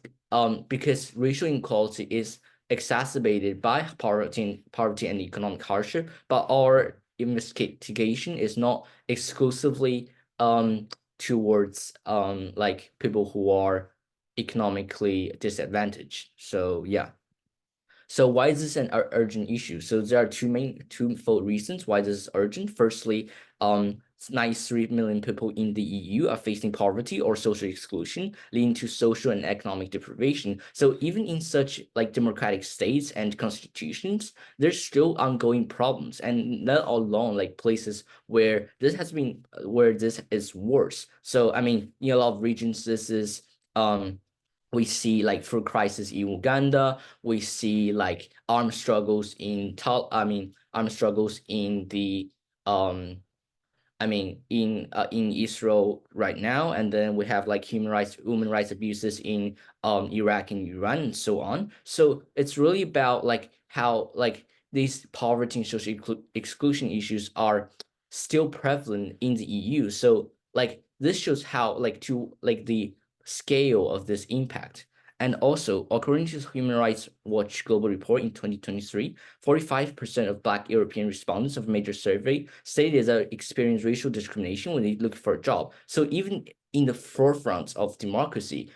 because racial inequality is exacerbated by poverty and economic hardship, but our investigation is not exclusively towards people who are economically disadvantaged. So yeah. So why is this an urgent issue? So there are twofold reasons why this is urgent. Firstly, 93 million people in the EU are facing poverty or social exclusion, leading to social and economic deprivation. So even in such democratic states and constitutions, there's still ongoing problems, and not alone places where this is worse. So I mean, in a lot of regions, this is we see like food crisis in Uganda. We see like armed struggles in armed struggles in the in Israel right now, and then we have like human rights abuses in Iraq and Iran and so on. So it's really about like how like these poverty and social exclusion issues are still prevalent in the EU. So like this shows how the scale of this impact. And also, according to the Human Rights Watch Global Report in 2023, 45% of Black European respondents of a major survey stated that experience racial discrimination when they look for a job. So even in the forefront of democracy,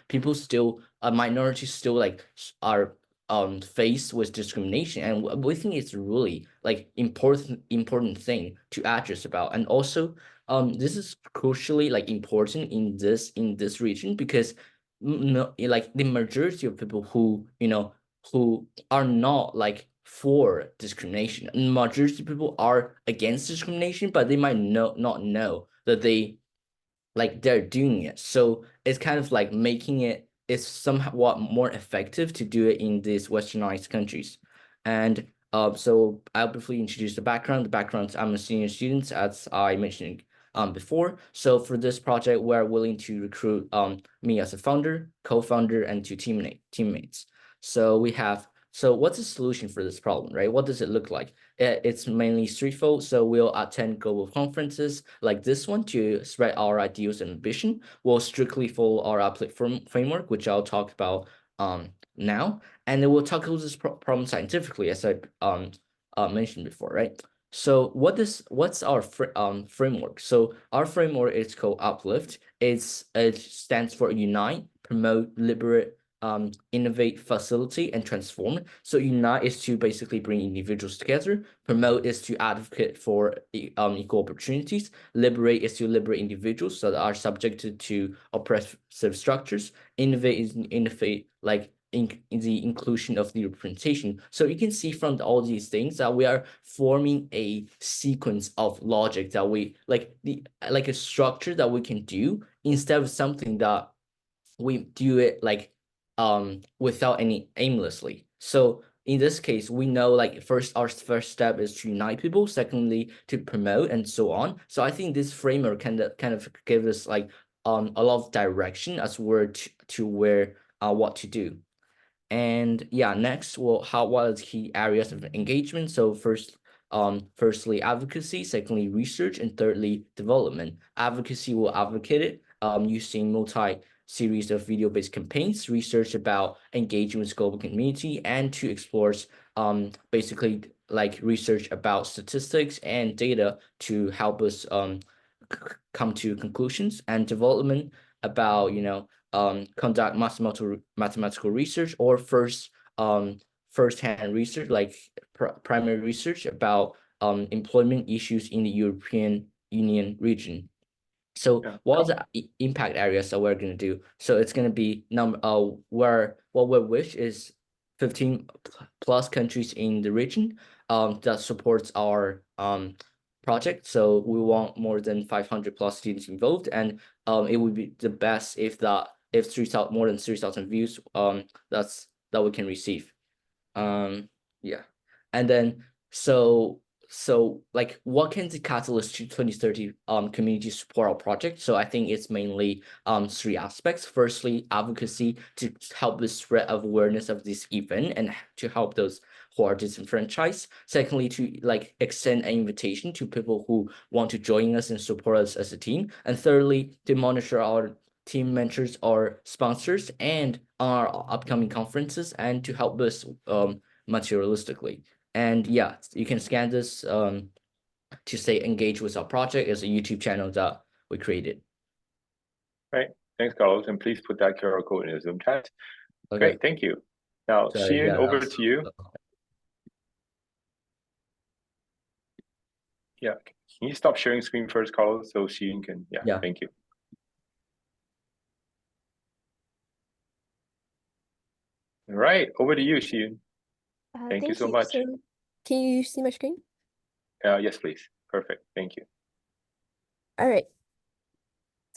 minorities still like are faced with discrimination, and we think it's really like important thing to address about. And also, this is crucially like important in this region because no, like the majority of people who who are not like for discrimination. And majority of people are against discrimination, but they might not know that they're doing it. So it's kind of like making it's somewhat more effective to do it in these westernized countries. And so I'll briefly introduce the background. The background, I'm a senior student, as I mentioned before. So for this project, we're willing to recruit me as a founder, co-founder, and two teammates. So what's the solution for this problem, right? What does it look like? It's mainly threefold. So we'll attend global conferences like this one to spread our ideas and ambition. We'll strictly follow our applet framework, which I'll talk about now. And then we'll tackle this problem scientifically, as I mentioned before, right? So what's our framework? So our framework is called Uplift. It stands for Unite, Promote, Liberate, innovate, facilitate, and transform. So unite is to basically bring individuals together. Promote is to advocate for equal opportunities. Liberate is to liberate individuals that are subjected to oppressive structures. Innovate is innovate like in the inclusion of the representation. So you can see from all these things that we are forming a sequence of logic that we like a structure that we can do instead of something that we do it like without any aimlessly. So in this case, we know like our first step is to unite people, secondly to promote, and so on. So I think this framework kind of give us like a lot of direction as we're to where what to do. And yeah, next, what are the key areas of engagement? So firstly, advocacy, secondly, research, and thirdly, development. Advocacy will advocate it using multi-series of video-based campaigns, research about engaging with global community, and to explore basically like research about statistics and data to help us come to conclusions, and development about conduct mathematical research or first-hand research like primary research about employment issues in the European Union region. So what are the impact areas that we're going to do? So it's going to be what we wish is 15 plus countries in the region that supports our project. So we want more than 500 plus students involved, and it would be the best if more than 3,000 views that we can receive. Yeah, and then so like what can the catalyst to 2030 community support our project? So I think it's mainly three aspects. Firstly, advocacy to help the spread of awareness of this event and to help those who are disenfranchised. Secondly, to like extend an invitation to people who want to join us and support us as a team. And thirdly, to monitor our team mentors or sponsors and our upcoming conferences and to help us materialistically. And yeah, you can scan this to say engage with our project as a YouTube channel that we created. Right. Thanks, Carlos. And please put that QR code in the Zoom chat. Okay. Great. Thank you. Now, Sorry, Xian, yeah, over to you. Yeah. Can you stop sharing screen first, Carlos, so Xian can, Yeah. Thank you. All right, over to you, Xian. Thank you so much. So, can you see my screen? Yes, please. Perfect. Thank you. All right.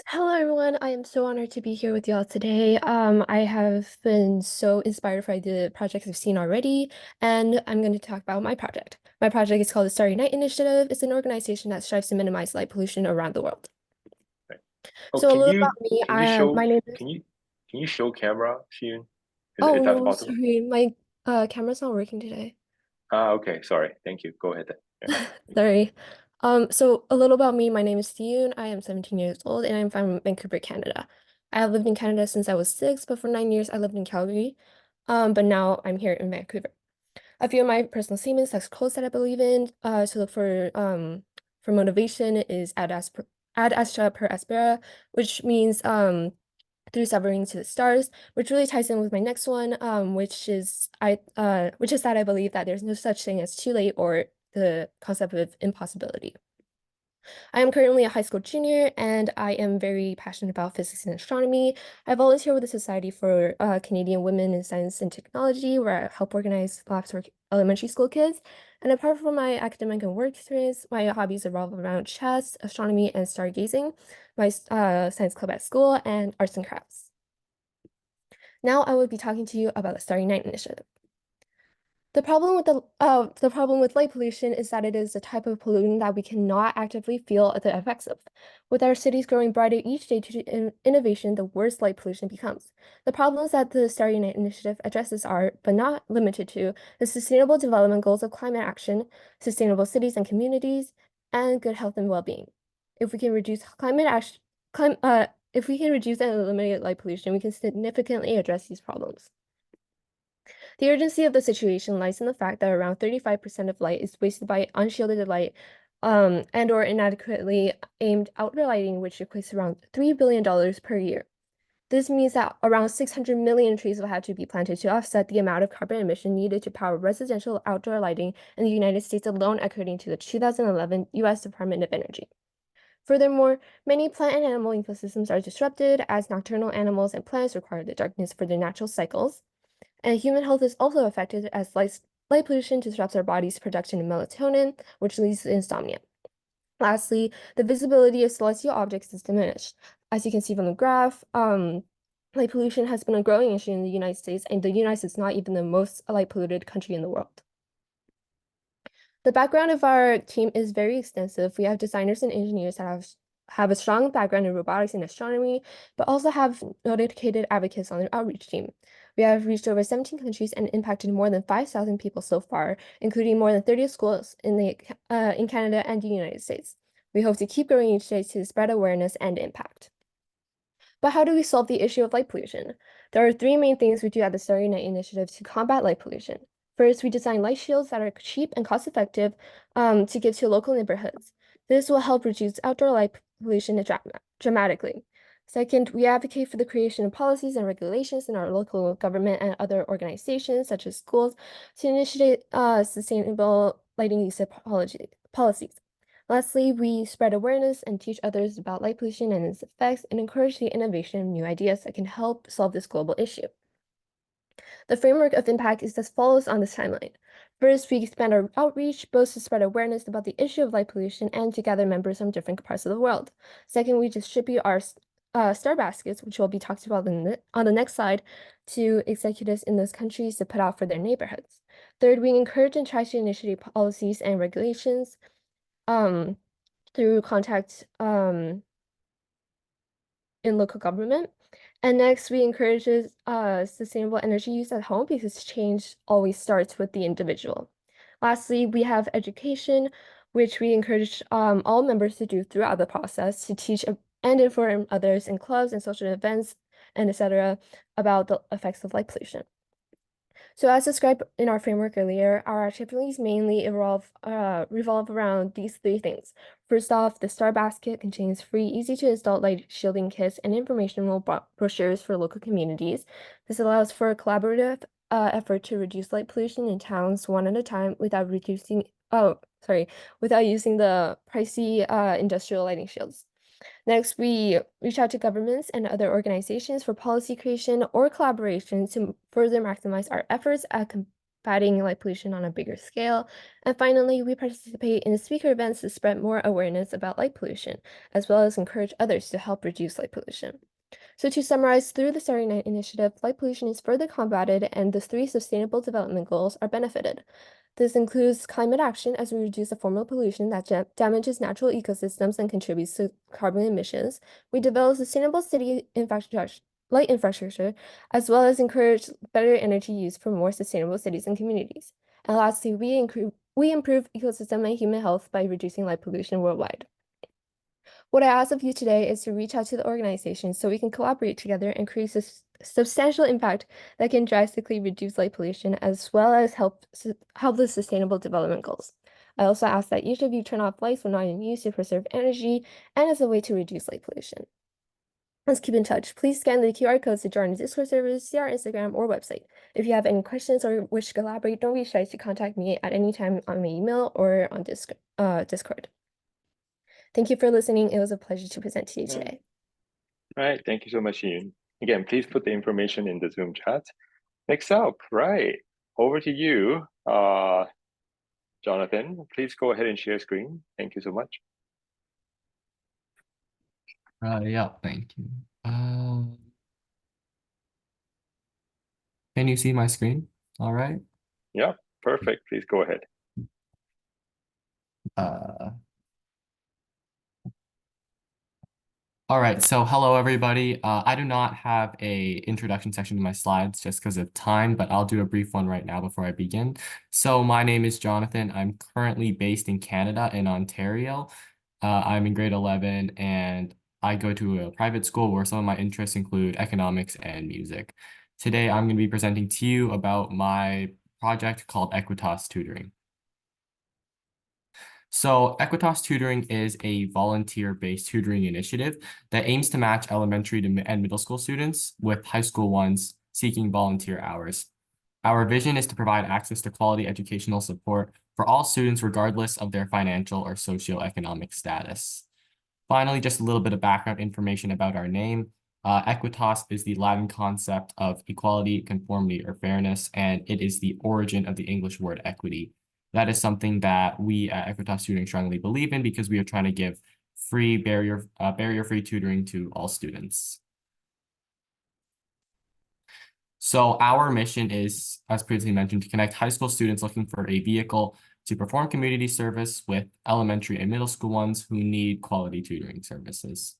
Hello, everyone. I am so honored to be here with y'all today. I have been so inspired by the projects I've seen already, and I'm going to talk about my project. My project is called the Starry Night Initiative. It's an organization that strives to minimize light pollution around the world. Oh, So a can little you about me. can you show My name is. can you show camera, Shiyun? Oh Is that no, possible? sorry, my camera's not working today. Okay, sorry. Thank you. Go ahead then. Yeah. Sorry. So a little about me. My name is Thioun. I am 17 years old and I'm from Vancouver, Canada. I have lived in Canada since I was 6, but for 9 years I lived in Calgary. But now I'm here in Vancouver. A few of my personal statements, that's quotes that I believe in, to look for motivation is ad astra per aspera, which means through sovereign to the stars, which really ties in with my next one, which is that I believe that there's no such thing as too late or the concept of impossibility. I am currently a high school junior and I am very passionate about physics and astronomy. I volunteer with the Society for Canadian Women in Science and Technology, where I help organize labs for elementary school kids. And apart from my academic and work experience, my hobbies revolve around chess, astronomy, and stargazing, my science club at school, and arts and crafts. Now I will be talking to you about the Starry Night Initiative. The problem with light pollution is that it is a type of pollutant that we cannot actively feel the effects of. With our cities growing brighter each day due to innovation, the worse light pollution becomes. The problems that the Starry Night Initiative addresses are, but not limited to, the Sustainable Development Goals of climate action, sustainable cities and communities, and good health and well-being. If we can reduce if we can reduce and eliminate light pollution, we can significantly address these problems. The urgency of the situation lies in the fact that around 35% of light is wasted by unshielded light and or inadequately aimed outdoor lighting, which equates around $3 billion per year. This means that around 600 million trees will have to be planted to offset the amount of carbon emission needed to power residential outdoor lighting in the United States alone, according to the 2011 U.S. Department of Energy. Furthermore, many plant and animal ecosystems are disrupted as nocturnal animals and plants require the darkness for their natural cycles. And human health is also affected as light pollution disrupts our body's production of melatonin, which leads to insomnia. Lastly, the visibility of celestial objects is diminished. As you can see from the graph, light pollution has been a growing issue in the United States, and the United States is not even the most light polluted country in the world. The background of our team is very extensive. We have designers and engineers that have a strong background in robotics and astronomy, but also have dedicated advocates on their outreach team. We have reached over 17 countries and impacted more than 5,000 people so far, including more than 30 schools in Canada and the United States. We hope to keep growing each day to spread awareness and impact. But how do we solve the issue of light pollution? There are 3 main things we do at the Starry Night Initiative to combat light pollution. First, we design light shields that are cheap and cost-effective to give to local neighborhoods. This will help reduce outdoor light pollution dramatically. Second, we advocate for the creation of policies and regulations in our local government and other organizations, such as schools, to initiate sustainable lighting use policies. Lastly, we spread awareness and teach others about light pollution and its effects and encourage the innovation of new ideas that can help solve this global issue. The framework of impact is as follows on this timeline. First, we expand our outreach, both to spread awareness about the issue of light pollution and to gather members from different parts of the world. Second, we distribute our star baskets, which will be talked about on the next slide, to executives in those countries to put out for their neighborhoods. Third, we encourage and try to initiate policies and regulations through contact in local government. And next, we encourage sustainable energy use at home because change always starts with the individual. Lastly, we have education, which we encourage all members to do throughout the process to teach and inform others in clubs and social events and etc. about the effects of light pollution. So as described in our framework earlier, our activities mainly revolve around these 3 things. First off, the Star Basket contains free, easy-to-install light shielding kits and informational brochures for local communities. This allows for a collaborative effort to reduce light pollution in towns one at a time without using the pricey industrial lighting shields. Next, we reach out to governments and other organizations for policy creation or collaboration to further maximize our efforts at combating light pollution on a bigger scale. And finally, we participate in speaker events to spread more awareness about light pollution, as well as encourage others to help reduce light pollution. So to summarize, through the Starry Night initiative, light pollution is further combated and the 3 Sustainable Development Goals are benefited. This includes climate action as we reduce the form of pollution that damages natural ecosystems and contributes to carbon emissions. We develop sustainable city light infrastructure, as well as encourage better energy use for more sustainable cities and communities. And lastly, we improve ecosystem and human health by reducing light pollution worldwide. What I ask of you today is to reach out to the organization so we can collaborate together and create a substantial impact that can drastically reduce light pollution as well as help the Sustainable Development Goals. I also ask that each of you turn off lights when not in use to preserve energy and as a way to reduce light pollution. Let's keep in touch. Please scan the QR codes to join the Discord servers, see our Instagram or website. If you have any questions or wish to collaborate, don't be shy to contact me at any time on my email or on Discord. Thank you for listening. It was a pleasure to present to you today. All right, thank you so much, Ian. Again, please put the information in the Zoom chat. Next up, right, over to you, Jonathan. Please go ahead and share screen. Thank you so much. Yeah, thank you. Can you see my screen? All right. Yeah, perfect. Please go ahead. All right, so hello everybody. I do not have a introduction section to my slides just because of time, but I'll do a brief one right now before I begin. So my name is Jonathan. I'm currently based in Canada, in Ontario. I'm in grade 11 and I go to a private school where some of my interests include economics and music. Today, I'm going to be presenting to you about my project called Equitas Tutoring. So Equitas Tutoring is a volunteer-based tutoring initiative that aims to match elementary and middle school students with high school ones seeking volunteer hours. Our vision is to provide access to quality educational support for all students regardless of their financial or socioeconomic status. Finally, just a little bit of background information about our name. Equitas is the Latin concept of equality, conformity, or fairness, and it is the origin of the English word equity. That is something that we at Equitas Tutoring strongly believe in because we are trying to give free barrier-free tutoring to all students. So our mission is, as previously mentioned, to connect high school students looking for a vehicle to perform community service with elementary and middle school ones who need quality tutoring services.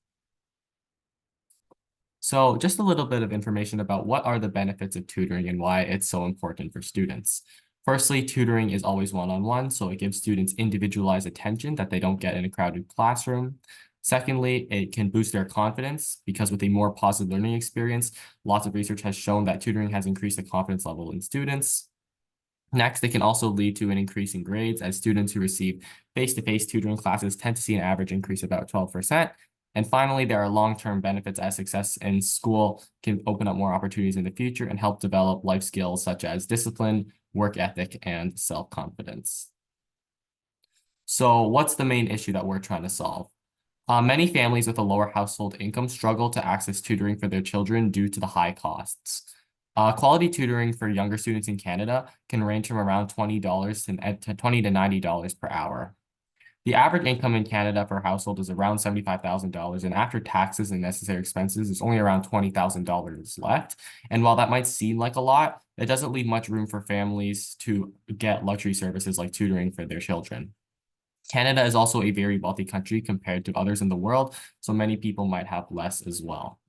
So just a little bit of information about what are the benefits of tutoring and why it's so important for students. Firstly, tutoring is always one-on-one, so it gives students individualized attention that they don't get in a crowded classroom. Secondly, it can boost their confidence because with a more positive learning experience, lots of research has shown that tutoring has increased the confidence level in students. Next, it can also lead to an increase in grades as students who receive face-to-face tutoring classes tend to see an average increase of about 12%. And finally, there are long-term benefits as success in school can open up more opportunities in the future and help develop life skills such as discipline, work ethic, and self-confidence. So what's the main issue that we're trying to solve? Many families with a lower household income struggle to access tutoring for their children due to the high costs. Quality tutoring for younger students in Canada can range from around $20 to $20 to $90 per hour. The average income in Canada for a household is around $75,000, and after taxes and necessary expenses, there's only around $20,000 left. And while that might seem like a lot, it doesn't leave much room for families to get luxury services like tutoring for their children. Canada is also a very wealthy country compared to others in the world, so many people might have less as well.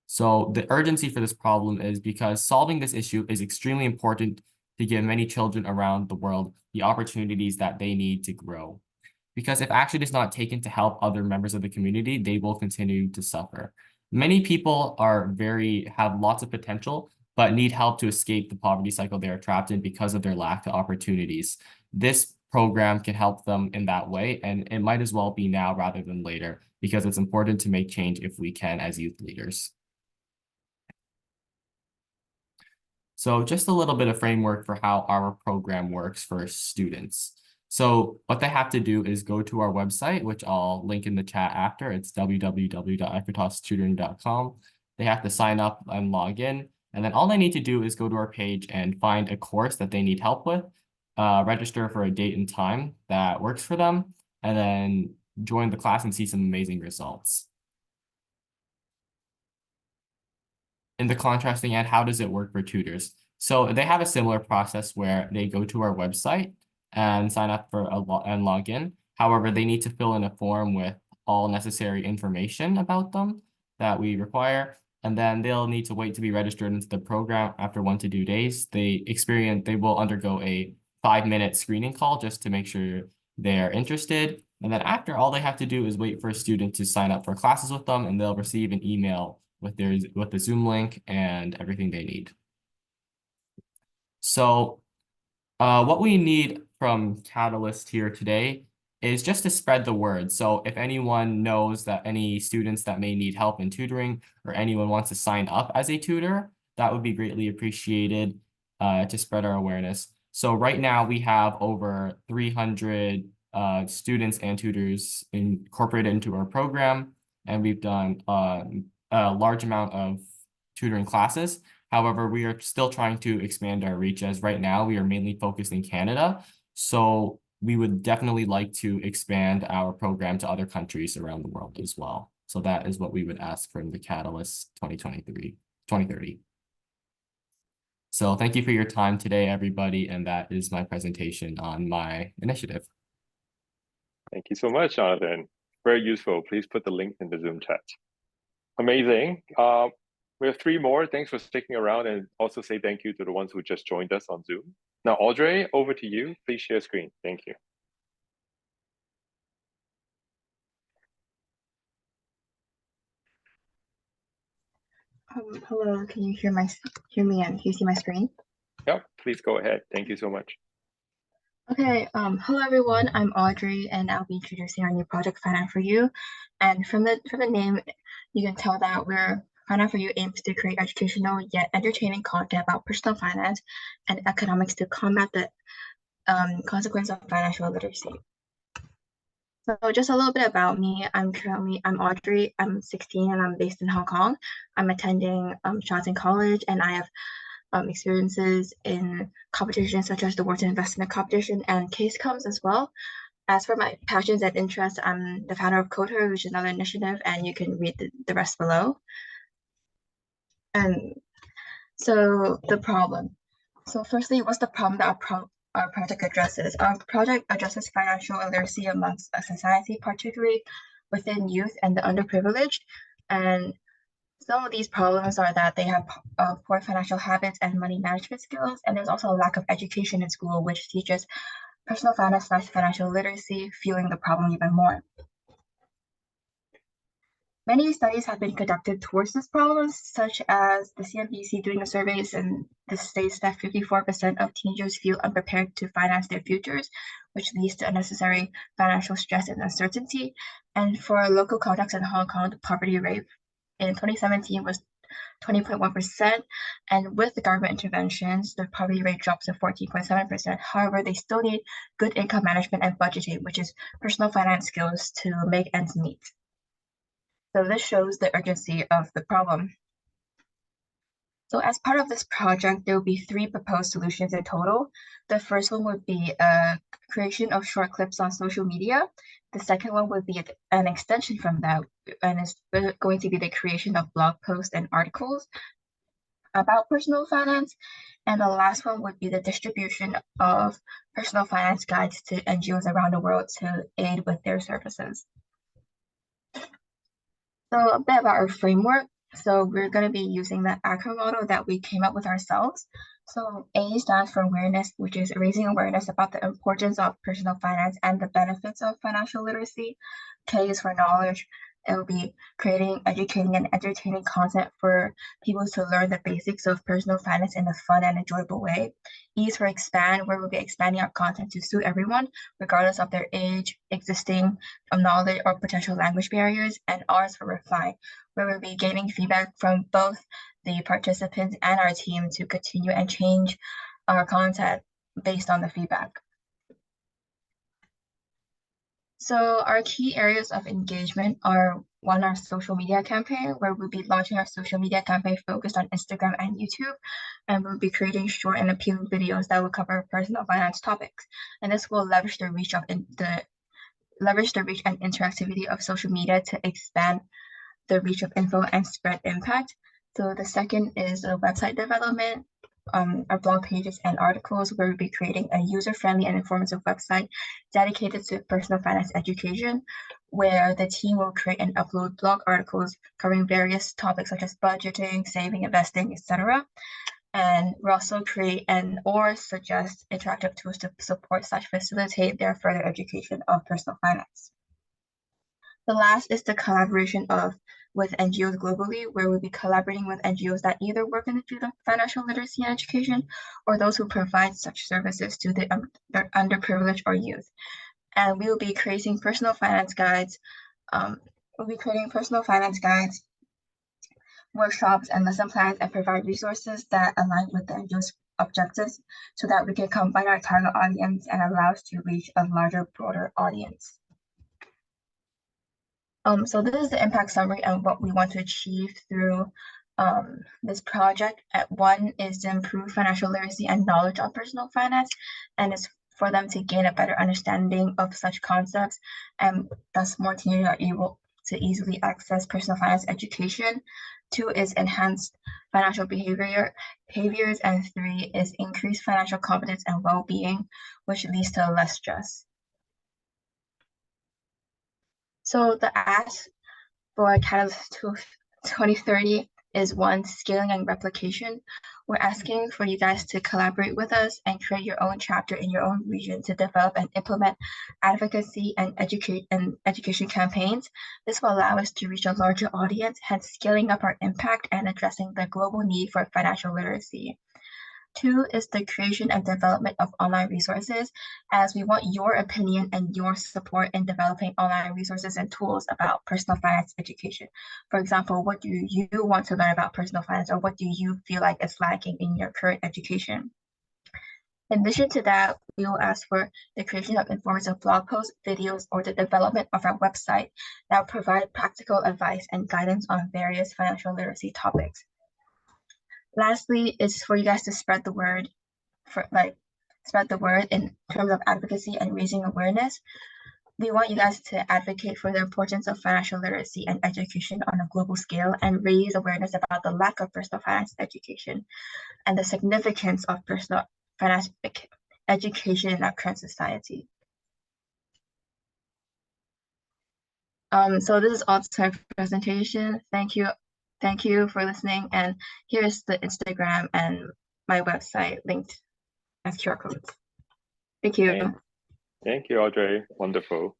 So the urgency for this problem is because solving this issue is extremely important to give many children around the world the opportunities that they need to grow. Because if action is not taken to help other members of the community, they will continue to suffer. Many people have lots of potential, but need help to escape the poverty cycle they are trapped in because of their lack of opportunities. This program can help them in that way, and it might as well be now rather than later, because it's important to make change if we can as youth leaders. So just a little bit of framework for how our program works for students. So what they have to do is go to our website, which I'll link in the chat after. It's www.equitastutoring.com. They have to sign up and log in, And then all they need to do is go to our page and find a course that they need help with, register for a date and time that works for them, and then join the class and see some amazing results. In the contrasting ad, how does it work for tutors? So they have a similar process where they go to our website and sign up for and log in. However, they need to fill in a form with all necessary information about them that we require. And then they'll need to wait to be registered into the program. After 1 to 2 days, they will undergo a 5-minute screening call just to make sure they're interested. And then after, all they have to do is wait for a student to sign up for classes with them, and they'll receive an email with the Zoom link and everything they need. So what we need from Catalyst here today is just to spread the word. So if anyone knows that any students that may need help in tutoring, or anyone wants to sign up as a tutor, that would be greatly appreciated to spread our awareness. So right now we have over 300 students and tutors incorporated into our program, and we've done a large amount of tutoring classes. However, we are still trying to expand our reach, as right now we are mainly focused in Canada. So we would definitely like to expand our program to other countries around the world as well. So that is what we would ask from the Catalyst 2030. So thank you for your time today, everybody. And that is my presentation on my initiative. Thank you so much, Jonathan. Very useful. Please put the link in the Zoom chat. Amazing. We have 3 more. Thanks for sticking around, and also say thank you to the ones who just joined us on Zoom. Now, Audrey, over to you. Please share screen. Thank you. Hello, can you hear me and can you see my screen? Yep, please go ahead. Thank you so much. Okay, hello everyone, I'm Audrey and I'll be introducing our new project, Finance for You. And from the name, you can tell that Finance for You aims to create educational yet entertaining content about personal finance and economics to combat the consequence of financial literacy. So just a little bit about me. I'm Audrey, I'm 16 and I'm based in Hong Kong. I'm attending Charlton College, and I have experiences in competitions such as the Wharton Investment Competition and case comes as well. As for my passions and interests, I'm the founder of Coder, which is another initiative, and you can read the rest below. And so the problem. So firstly, what's the problem that our project addresses? Our project addresses financial illiteracy amongst a society, particularly within youth and the underprivileged. And some of these problems are that they have poor financial habits and money management skills, and there's also a lack of education in school, which teaches personal finance / financial literacy, fueling the problem even more. Many studies have been conducted towards this problem, such as the CNBC doing the surveys, and this states that 54% of teenagers feel unprepared to finance their futures, which leads to unnecessary financial stress and uncertainty. And for a local context in Hong Kong, the poverty rate in 2017 was 20.1%, and with the government interventions, the poverty rate drops to 14.7%. However, they still need good income management and budgeting, which is personal finance skills to make ends meet. So this shows the urgency of the problem. So as part of this project, there will be 3 proposed solutions in total. The first one would be a creation of short clips on social media. The second one would be an extension from that, and it's going to be the creation of blog posts and articles about personal finance. And the last one would be the distribution of personal finance guides to NGOs around the world to aid with their services. So a bit about our framework. So we're going to be using the ACRO model that we came up with ourselves. So A stands for awareness, which is raising awareness about the importance of personal finance and the benefits of financial literacy. K is for knowledge. It will be creating, educating, and entertaining content for people to learn the basics of personal finance in a fun and enjoyable way. E is for expand, where we'll be expanding our content to suit everyone, regardless of their age, existing knowledge, or potential language barriers. And R is for refine, where we'll be gaining feedback from both the participants and our team to continue and change our content based on the feedback. So our key areas of engagement are one, our social media campaign, where we'll be launching our social media campaign focused on Instagram and YouTube, and we'll be creating short and appealing videos that will cover personal finance topics. And this will leverage the reach and interactivity of social media to expand the reach of info and spread impact. So the second is the website development, our blog pages and articles, where we'll be creating a user-friendly and informative website dedicated to personal finance education, where the team will create and upload blog articles covering various topics such as budgeting, saving, investing, etc. And we'll also create or suggest interactive tools to support/facilitate their further education of personal finance. The last is the collaboration with NGOs globally, where we'll be collaborating with NGOs that either work in the field of financial literacy and education, or those who provide such services to the underprivileged or youth. And we will be creating personal finance guides. Workshops, and lesson plans, and provide resources that align with the NGO's objectives, so that we can combine our target audience and allow us to reach a larger, broader audience. So this is the impact summary of what we want to achieve through this project. One is to improve financial literacy and knowledge on personal finance, and it's for them to gain a better understanding of such concepts, and thus more teenagers are able to easily access personal finance education. 2 is enhanced financial behaviors, and 3 is increased financial confidence and well-being, which leads to less stress. So the ask for Catalyst 2030 is 1, scaling and replication. We're asking for you guys to collaborate with us and create your own chapter in your own region to develop and implement advocacy and education campaigns. This will allow us to reach a larger audience, hence scaling up our impact and addressing the global need for financial literacy. 2 is the creation and development of online resources, as we want your opinion and your support in developing online resources and tools about personal finance education. For example, what do you want to learn about personal finance, or what do you feel like is lacking in your current education? In addition to that, we will ask for the creation of informative blog posts, videos, or the development of our website that will provide practical advice and guidance on various financial literacy topics. Lastly, is for you guys to spread the word in terms of advocacy and raising awareness. We want you guys to advocate for the importance of financial literacy and education on a global scale, and raise awareness about the lack of personal finance education and the significance of personal finance education in our current society. So this is all to my presentation. Thank you for listening, and here's the Instagram and my website linked as QR codes. Thank you. Thank you, Audrey. Wonderful.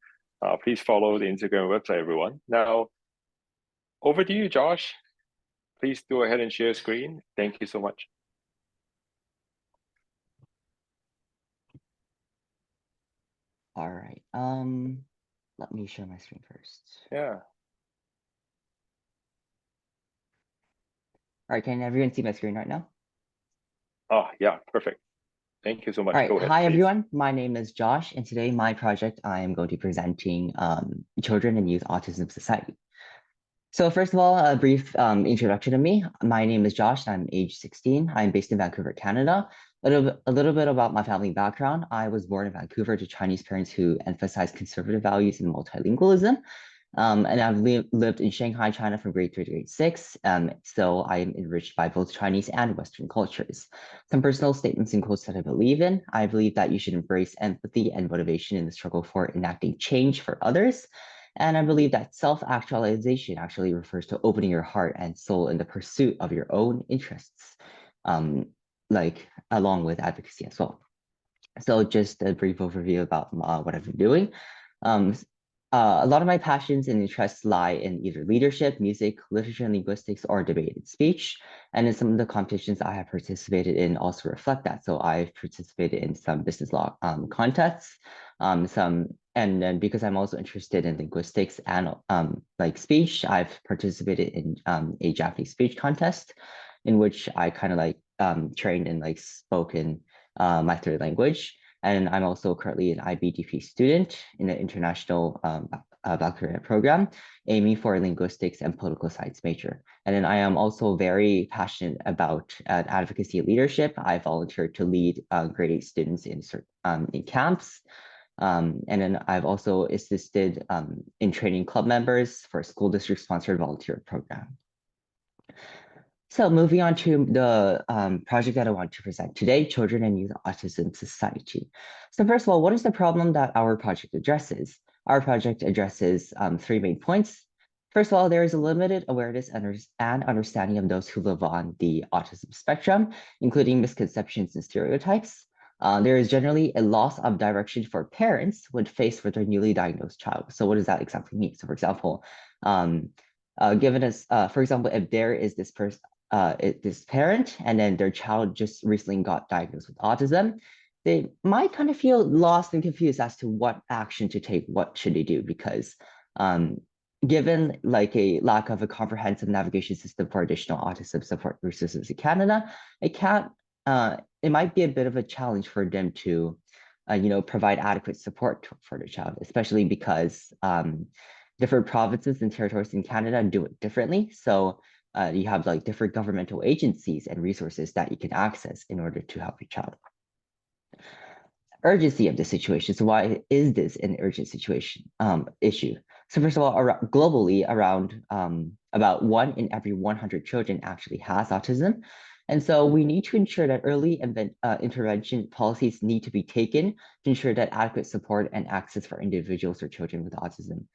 Please follow the Instagram website, everyone. Now, over to you, Josh. Please go ahead and share screen. Thank you so much. All right. Let me share my screen first. Yeah. All right, can everyone see my screen right now? Oh, yeah, perfect. Thank you so much. All right, Go ahead, hi please. everyone. My name is Josh, and today my project I am going to be presenting Children and Youth Autism Society. So first of all, a brief introduction of me. My name is Josh. I'm age 16. I'm based in Vancouver, Canada. A little bit about my family background. I was born in Vancouver to Chinese parents who emphasize conservative values and multilingualism. And I've lived in Shanghai, China from grade 3 to grade 6. So I am enriched by both Chinese and Western cultures. Some personal statements and quotes that I believe in. I believe that you should embrace empathy and motivation in the struggle for enacting change for others. And I believe that self-actualization actually refers to opening your heart and soul in the pursuit of your own interests, along with advocacy as well. So just a brief overview about what I've been doing. A lot of my passions and interests lie in either leadership, music, literature and linguistics, or debated speech. And in some of the competitions I have participated in also reflect that. So I've participated in some business law contests, and then because I'm also interested in linguistics and speech, I've participated in a Japanese speech contest in which I kind of trained and spoken my third language. And I'm also currently an IBDP student in the international baccalaureate program, aiming for a linguistics and political science major. And then I am also very passionate about advocacy leadership. I volunteered to lead grade 8 students in camps. And then I've also assisted in training club members for a school district sponsored volunteer program. So moving on to the project that I want to present today, Children and Youth Autism Society. So first of all, what is the problem that our project addresses? Our project addresses 3 main points. First of all, there is a limited awareness and understanding of those who live on the autism spectrum, including misconceptions and stereotypes. There is generally a loss of direction for parents when faced with their newly diagnosed child. So what does that exactly mean? So for example, given us, for example, if there is this person, this parent, and then their child just recently got diagnosed with autism, they might kind of feel lost and confused as to what action to take, what should they do, because given like a lack of a comprehensive navigation system for additional autism support resources in Canada, it might be a bit of a challenge for them to, provide adequate support for their child, especially because different provinces and territories in Canada do it differently. So you have like different governmental agencies and resources that you can access in order to help your child. Urgency of the situation. So why is this an urgent situation issue? So first of all, globally, around about 1 in every 100 children actually has autism. And so we need to ensure that early intervention policies need to be taken to ensure that adequate support and access for individuals or children with autism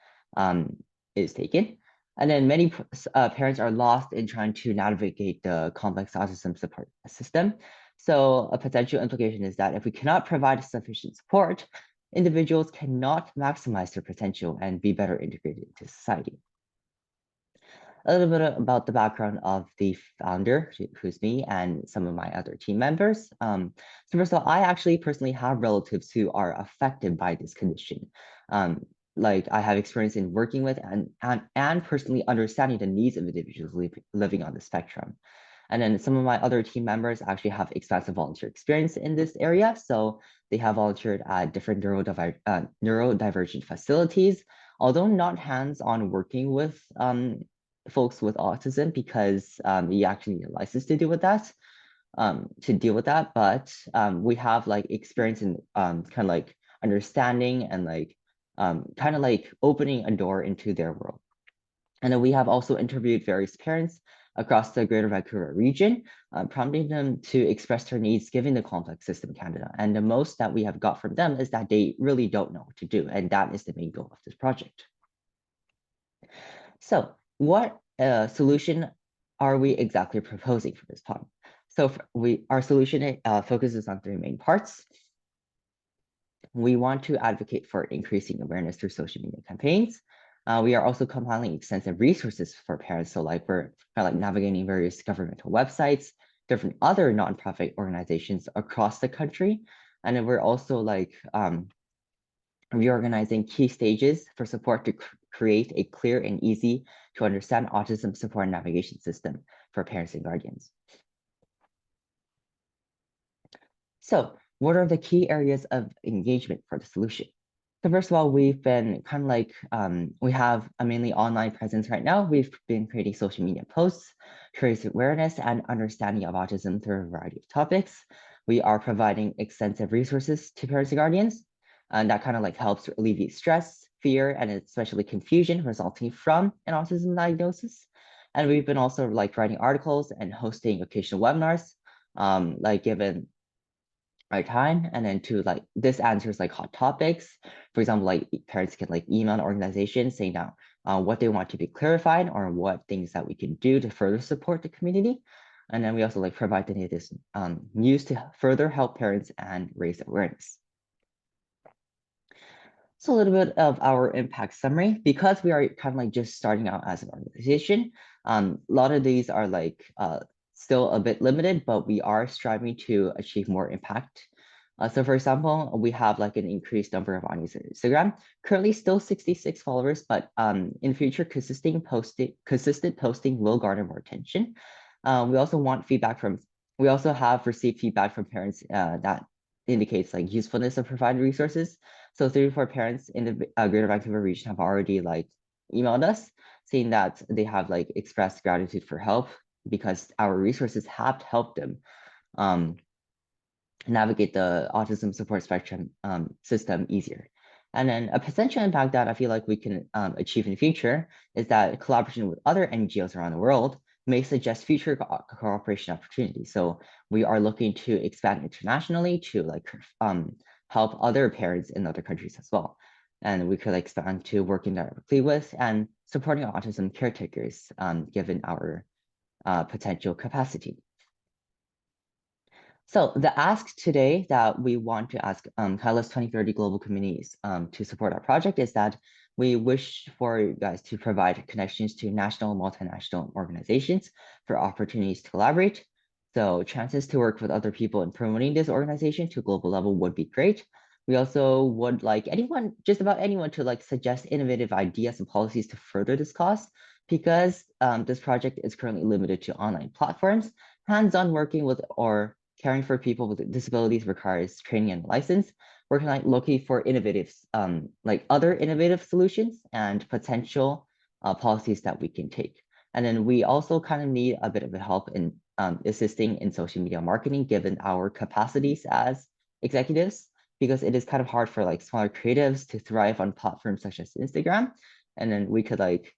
is taken. And then many parents are lost in trying to navigate the complex autism support system. So a potential implication is that if we cannot provide sufficient support, individuals cannot maximize their potential and be better integrated into society. A little bit about the background of the founder, who's me, and some of my other team members. So first of all, I actually personally have relatives who are affected by this condition. Like I have experience in working with and personally understanding the needs of individuals living on the spectrum. And then some of my other team members actually have expansive volunteer experience in this area. So they have volunteered at different neurodivergent facilities, although not hands-on working with folks with autism, because you actually need a license to deal with that. But we have like experience in kind of like understanding and like kind of like opening a door into their world. And then we have also interviewed various parents across the Greater Vancouver region, prompting them to express their needs given the complex system in Canada. And the most that we have got from them is that they really don't know what to do. And that is the main goal of this project. So what solution are we exactly proposing for this problem? So our solution focuses on 3 main parts. We want to advocate for increasing awareness through social media campaigns. We are also compiling extensive resources for parents. So like we're kind of like navigating various governmental websites, different other nonprofit organizations across the country. And then we're also like reorganizing key stages for support to create a clear and easy to understand autism support and navigation system for parents and guardians. So what are the key areas of engagement for the solution? So first of all, we've been kind of like, we have a mainly online presence right now. We've been creating social media posts to raise awareness and understanding of autism through a variety of topics. We are providing extensive resources to parents and guardians, and that kind of like helps alleviate stress, fear, and especially confusion resulting from an autism diagnosis. And we've been also like writing articles and hosting occasional webinars, like given our time, and then to like this answers like hot topics. For example, like parents can like email an organization saying that what they want to be clarified or what things that we can do to further support the community. And then we also like provide the latest news to further help parents and raise awareness. So a little bit of our impact summary, because we are kind of like just starting out as an organization. A lot of these are like still a bit limited, but we are striving to achieve more impact. So for example, we have like an increased number of audience on Instagram, currently still 66 followers, but in future, consistent posting will garner more attention. We also have received feedback from parents that indicates like usefulness of provided resources. So 34 parents in the Greater Vancouver region have already like emailed us saying that they have like expressed gratitude for help because our resources have helped them navigate the autism support spectrum system easier. And then a potential impact that I feel like we can achieve in the future is that collaboration with other NGOs around the world may suggest future cooperation opportunities. So we are looking to expand internationally to like help other parents in other countries as well. And we could expand to working directly with and supporting autism caretakers given our potential capacity. So the ask today that we want to ask Catalyst 2030 global communities to support our project is that we wish for you guys to provide connections to national, multinational organizations for opportunities to collaborate. So chances to work with other people in promoting this organization to global level would be great. We also would like anyone, just about anyone, to like suggest innovative ideas and policies to further this cause, because this project is currently limited to online platforms. Hands-on working with or caring for people with disabilities requires training and license. We're like looking for innovative, like other innovative solutions and potential policies that we can take. And then we also kind of need a bit of help in assisting in social media marketing, given our capacities as executives, because it is kind of hard for like smaller creatives to thrive on platforms such as Instagram. And then we could like,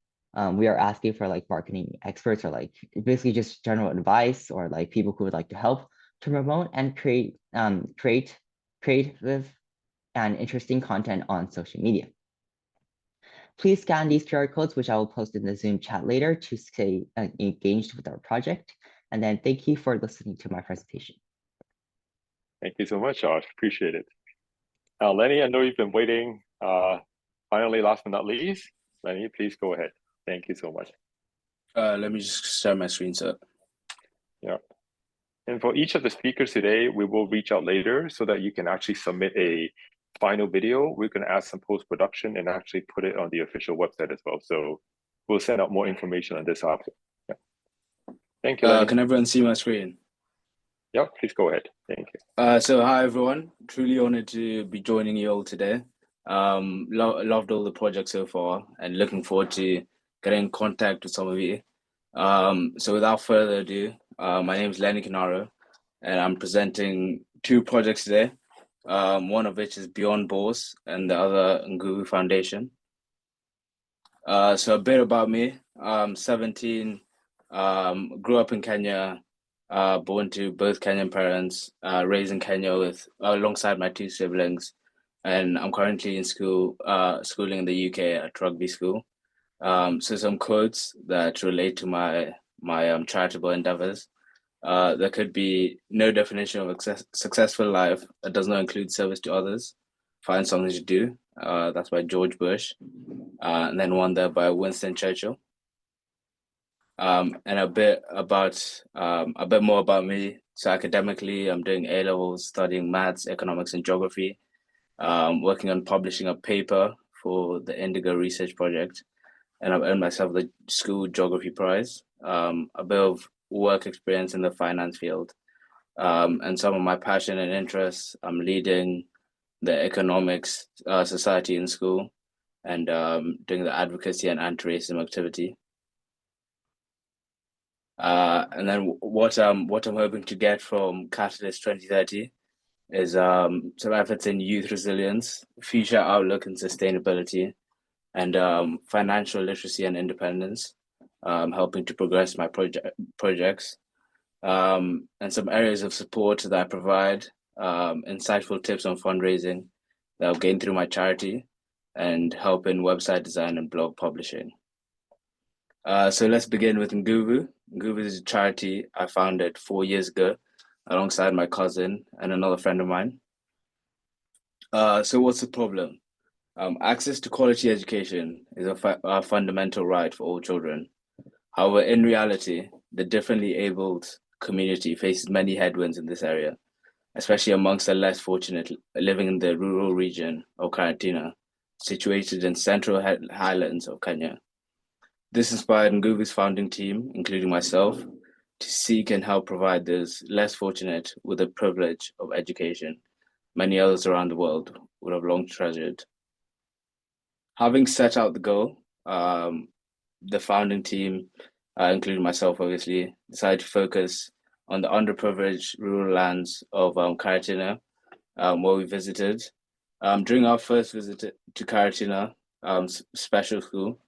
we are asking for like marketing experts or like basically just general advice or like people who would like to help to promote and create creative and interesting content on social media. Please scan these QR codes, which I will post in the Zoom chat later to stay engaged with our project. And then thank you for listening to my presentation. Thank you so much, Josh. Appreciate it. Lenny, I know you've been waiting. Finally, last but not least, Lenny, please go ahead. Thank you so much. Let me just share my screen, sir. Yeah. And for each of the speakers today, we will reach out later so that you can actually submit a final video. We're going to add some post-production and actually put it on the official website as well. So we'll send out more information on this after. Yeah. Thank you, Lenny. Can everyone see my screen? Yeah, please go ahead. Thank you. So hi, everyone. Truly honored to be joining you all today. Loved all the projects so far and looking forward to getting in contact with some of you. So without further ado, my name is Lenny Canaro, and I'm presenting two projects today. One of which is Beyond Bors and the other Nguvu Foundation. So a bit about me. I'm 17, grew up in Kenya, born to both Kenyan parents, raised in Kenya alongside my two siblings, and I'm currently in school, schooling in the UK at Rugby School. So some quotes that relate to my charitable endeavors. There could be no definition of a successful life that does not include service to others. Find something to do. That's by George Bush. And then one there by Winston Churchill. And a bit more about me. So academically, I'm doing A-levels, studying maths, economics, and geography. Working on publishing a paper for the Indigo Research Project. And I've earned myself the school geography prize. A bit of work experience in the finance field. And some of my passion and interests, I'm leading the economics society in school and doing the advocacy and anti-racism activity. And then what I'm hoping to get from Catalyst 2030 is some efforts in youth resilience, future outlook and sustainability, and financial literacy and independence, helping to progress my projects. And some areas of support that I provide, insightful tips on fundraising that I've gained through my charity, and help in website design and blog publishing. So let's begin with Nguvu. Nguvu is a charity I founded 4 years ago alongside my cousin and another friend of mine. So what's the problem? Access to quality education is a fundamental right for all children. However, in reality, the differently abled community faces many headwinds in this area, especially amongst the less fortunate living in the rural region of Karatina, situated in central highlands of Kenya. This inspired Nguvu's founding team, including myself, to seek and help provide those less fortunate with the privilege of education many others around the world would have long treasured. Having set out the goal, the founding team, including myself, obviously, decided to focus on the underprivileged rural lands of Karatina, where we visited. During our first visit to Karatina special school,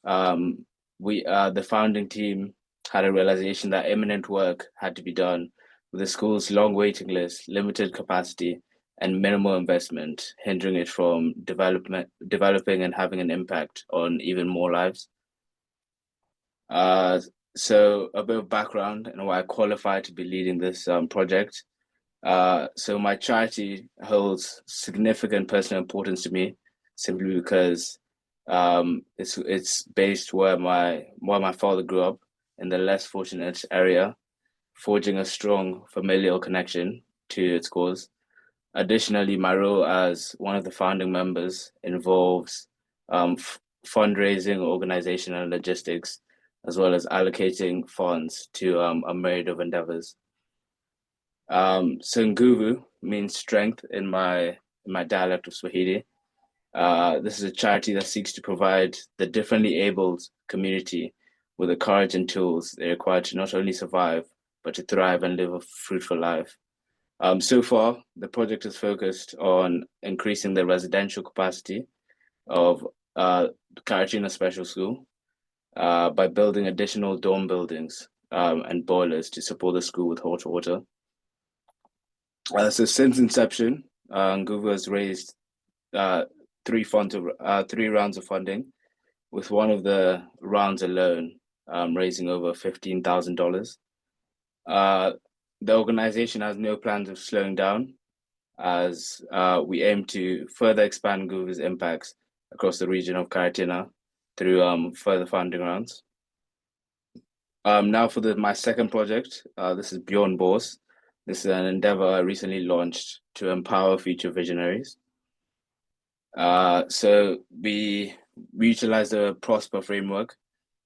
the founding team had a realization that imminent work had to be done with the school's long waiting list, limited capacity, and minimal investment, hindering it from developing and having an impact on even more lives. So a bit of background and why I qualified to be leading this project. So my charity holds significant personal importance to me, simply because it's based where my father grew up, in the less fortunate area, forging a strong familial connection to its cause. Additionally, my role as one of the founding members involves fundraising, organization, and logistics, as well as allocating funds to a myriad of endeavors. So Nguvu means strength in my dialect of Swahili. This is a charity that seeks to provide the differently abled community with the courage and tools they require to not only survive, but to thrive and live a fruitful life. So far, the project is focused on increasing the residential capacity of Karatina Special School by building additional dorm buildings and boilers to support the school with hot water. So since inception, Nguvu has raised three rounds of funding, with one of the rounds alone raising over $15,000. The organization has no plans of slowing down, as we aim to further expand Nguvu's impacts across the region of Karatina through further funding rounds. Now for my second project, this is Beyond Bourse. This is an endeavor I recently launched to empower future visionaries. So we utilize the Prosper framework.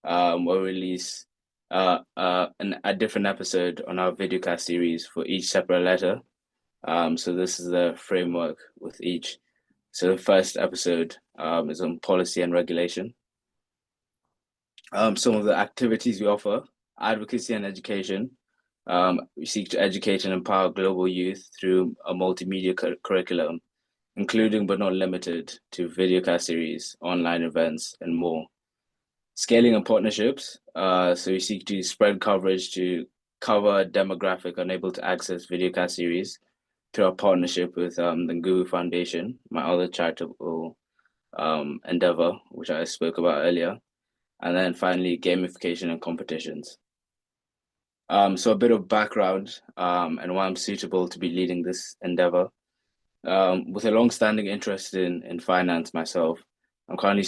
We'll release a different episode on our videocast series for each separate letter. So this is the framework with each. So the first episode is on policy and regulation. Some of the activities we offer: advocacy and education. We seek to educate and empower global youth through a multimedia curriculum, including but not limited to videocast series, online events, and more. Scaling and partnerships. So we seek to spread coverage to cover a demographic unable to access videocast series through our partnership with the Nguvu Foundation, my other charitable endeavor, which I spoke about earlier. And then finally, gamification and competitions. So a bit of background and why I'm suitable to be leading this endeavor. With a long-standing interest in finance myself, I'm currently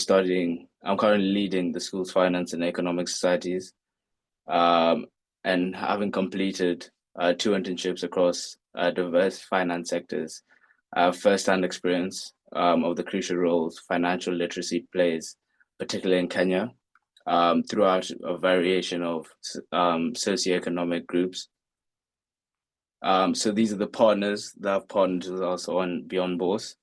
leading the school's finance and economic societies, and having completed 2 internships across diverse finance sectors, I have first-hand experience of the crucial roles financial literacy plays, particularly in Kenya, throughout a variation of socioeconomic groups. So these are the partners that have partnered with us on Beyond Bourse.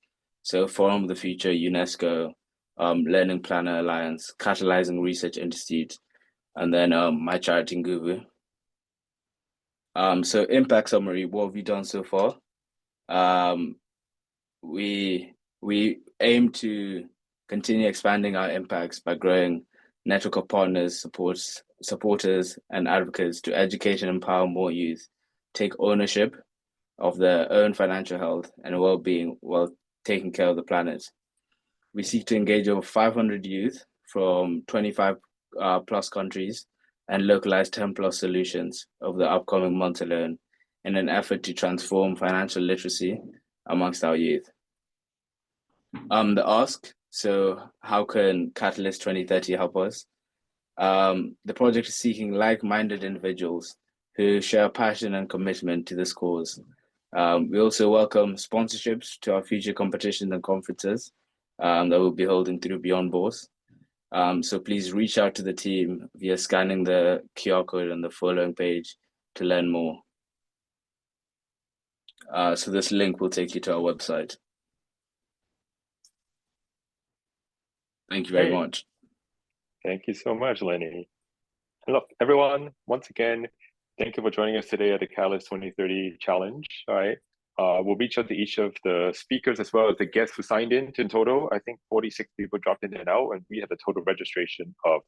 So Forum of the Future, UNESCO, Learning Planner Alliance, Catalyzing Research Institute, and then my charity Nguvu. So impact summary, what have we done so far? We aim to continue expanding our impacts by growing network of partners, supporters, and advocates to educate and empower more youth, take ownership of their own financial health and well-being while taking care of the planet. We seek to engage over 500 youth from 25 plus countries and localize 10 plus solutions over the upcoming months alone in an effort to transform financial literacy amongst our youth. The ask, so how can Catalyst 2030 help us? The project is seeking like-minded individuals who share passion and commitment to this cause. We also welcome sponsorships to our future competitions and conferences that we'll be holding through Beyond Bourse. So please reach out to the team via scanning the QR code on the following page to learn more. So this link will take you to our website. Thank you very Hey. much. Thank you so much, Lenny. And look, everyone, once again, thank you for joining us today at the Catalyst 2030 Challenge. All right. We'll reach out to each of the speakers as well as the guests who signed in total. I think 46 people dropped in and out, and we have a total registration of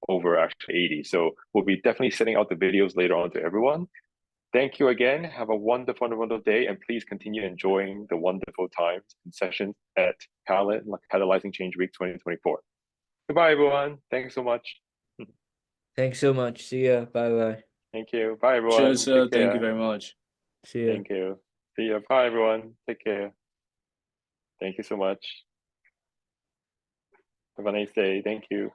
over actually 80. So we'll be definitely sending out the videos later on to everyone. Thank you again. Have a wonderful, wonderful day, and please continue enjoying the wonderful times and sessions at Catalyzing Change Week 2024. Goodbye, everyone. Thanks so much. Thanks so much. See ya. Bye bye. Thank you. Bye, everyone. Sure, sir. Take Thank care. you very much. See ya. Thank you. See ya. Bye, everyone. Take care. Thank you so much. Have a nice day. Thank you.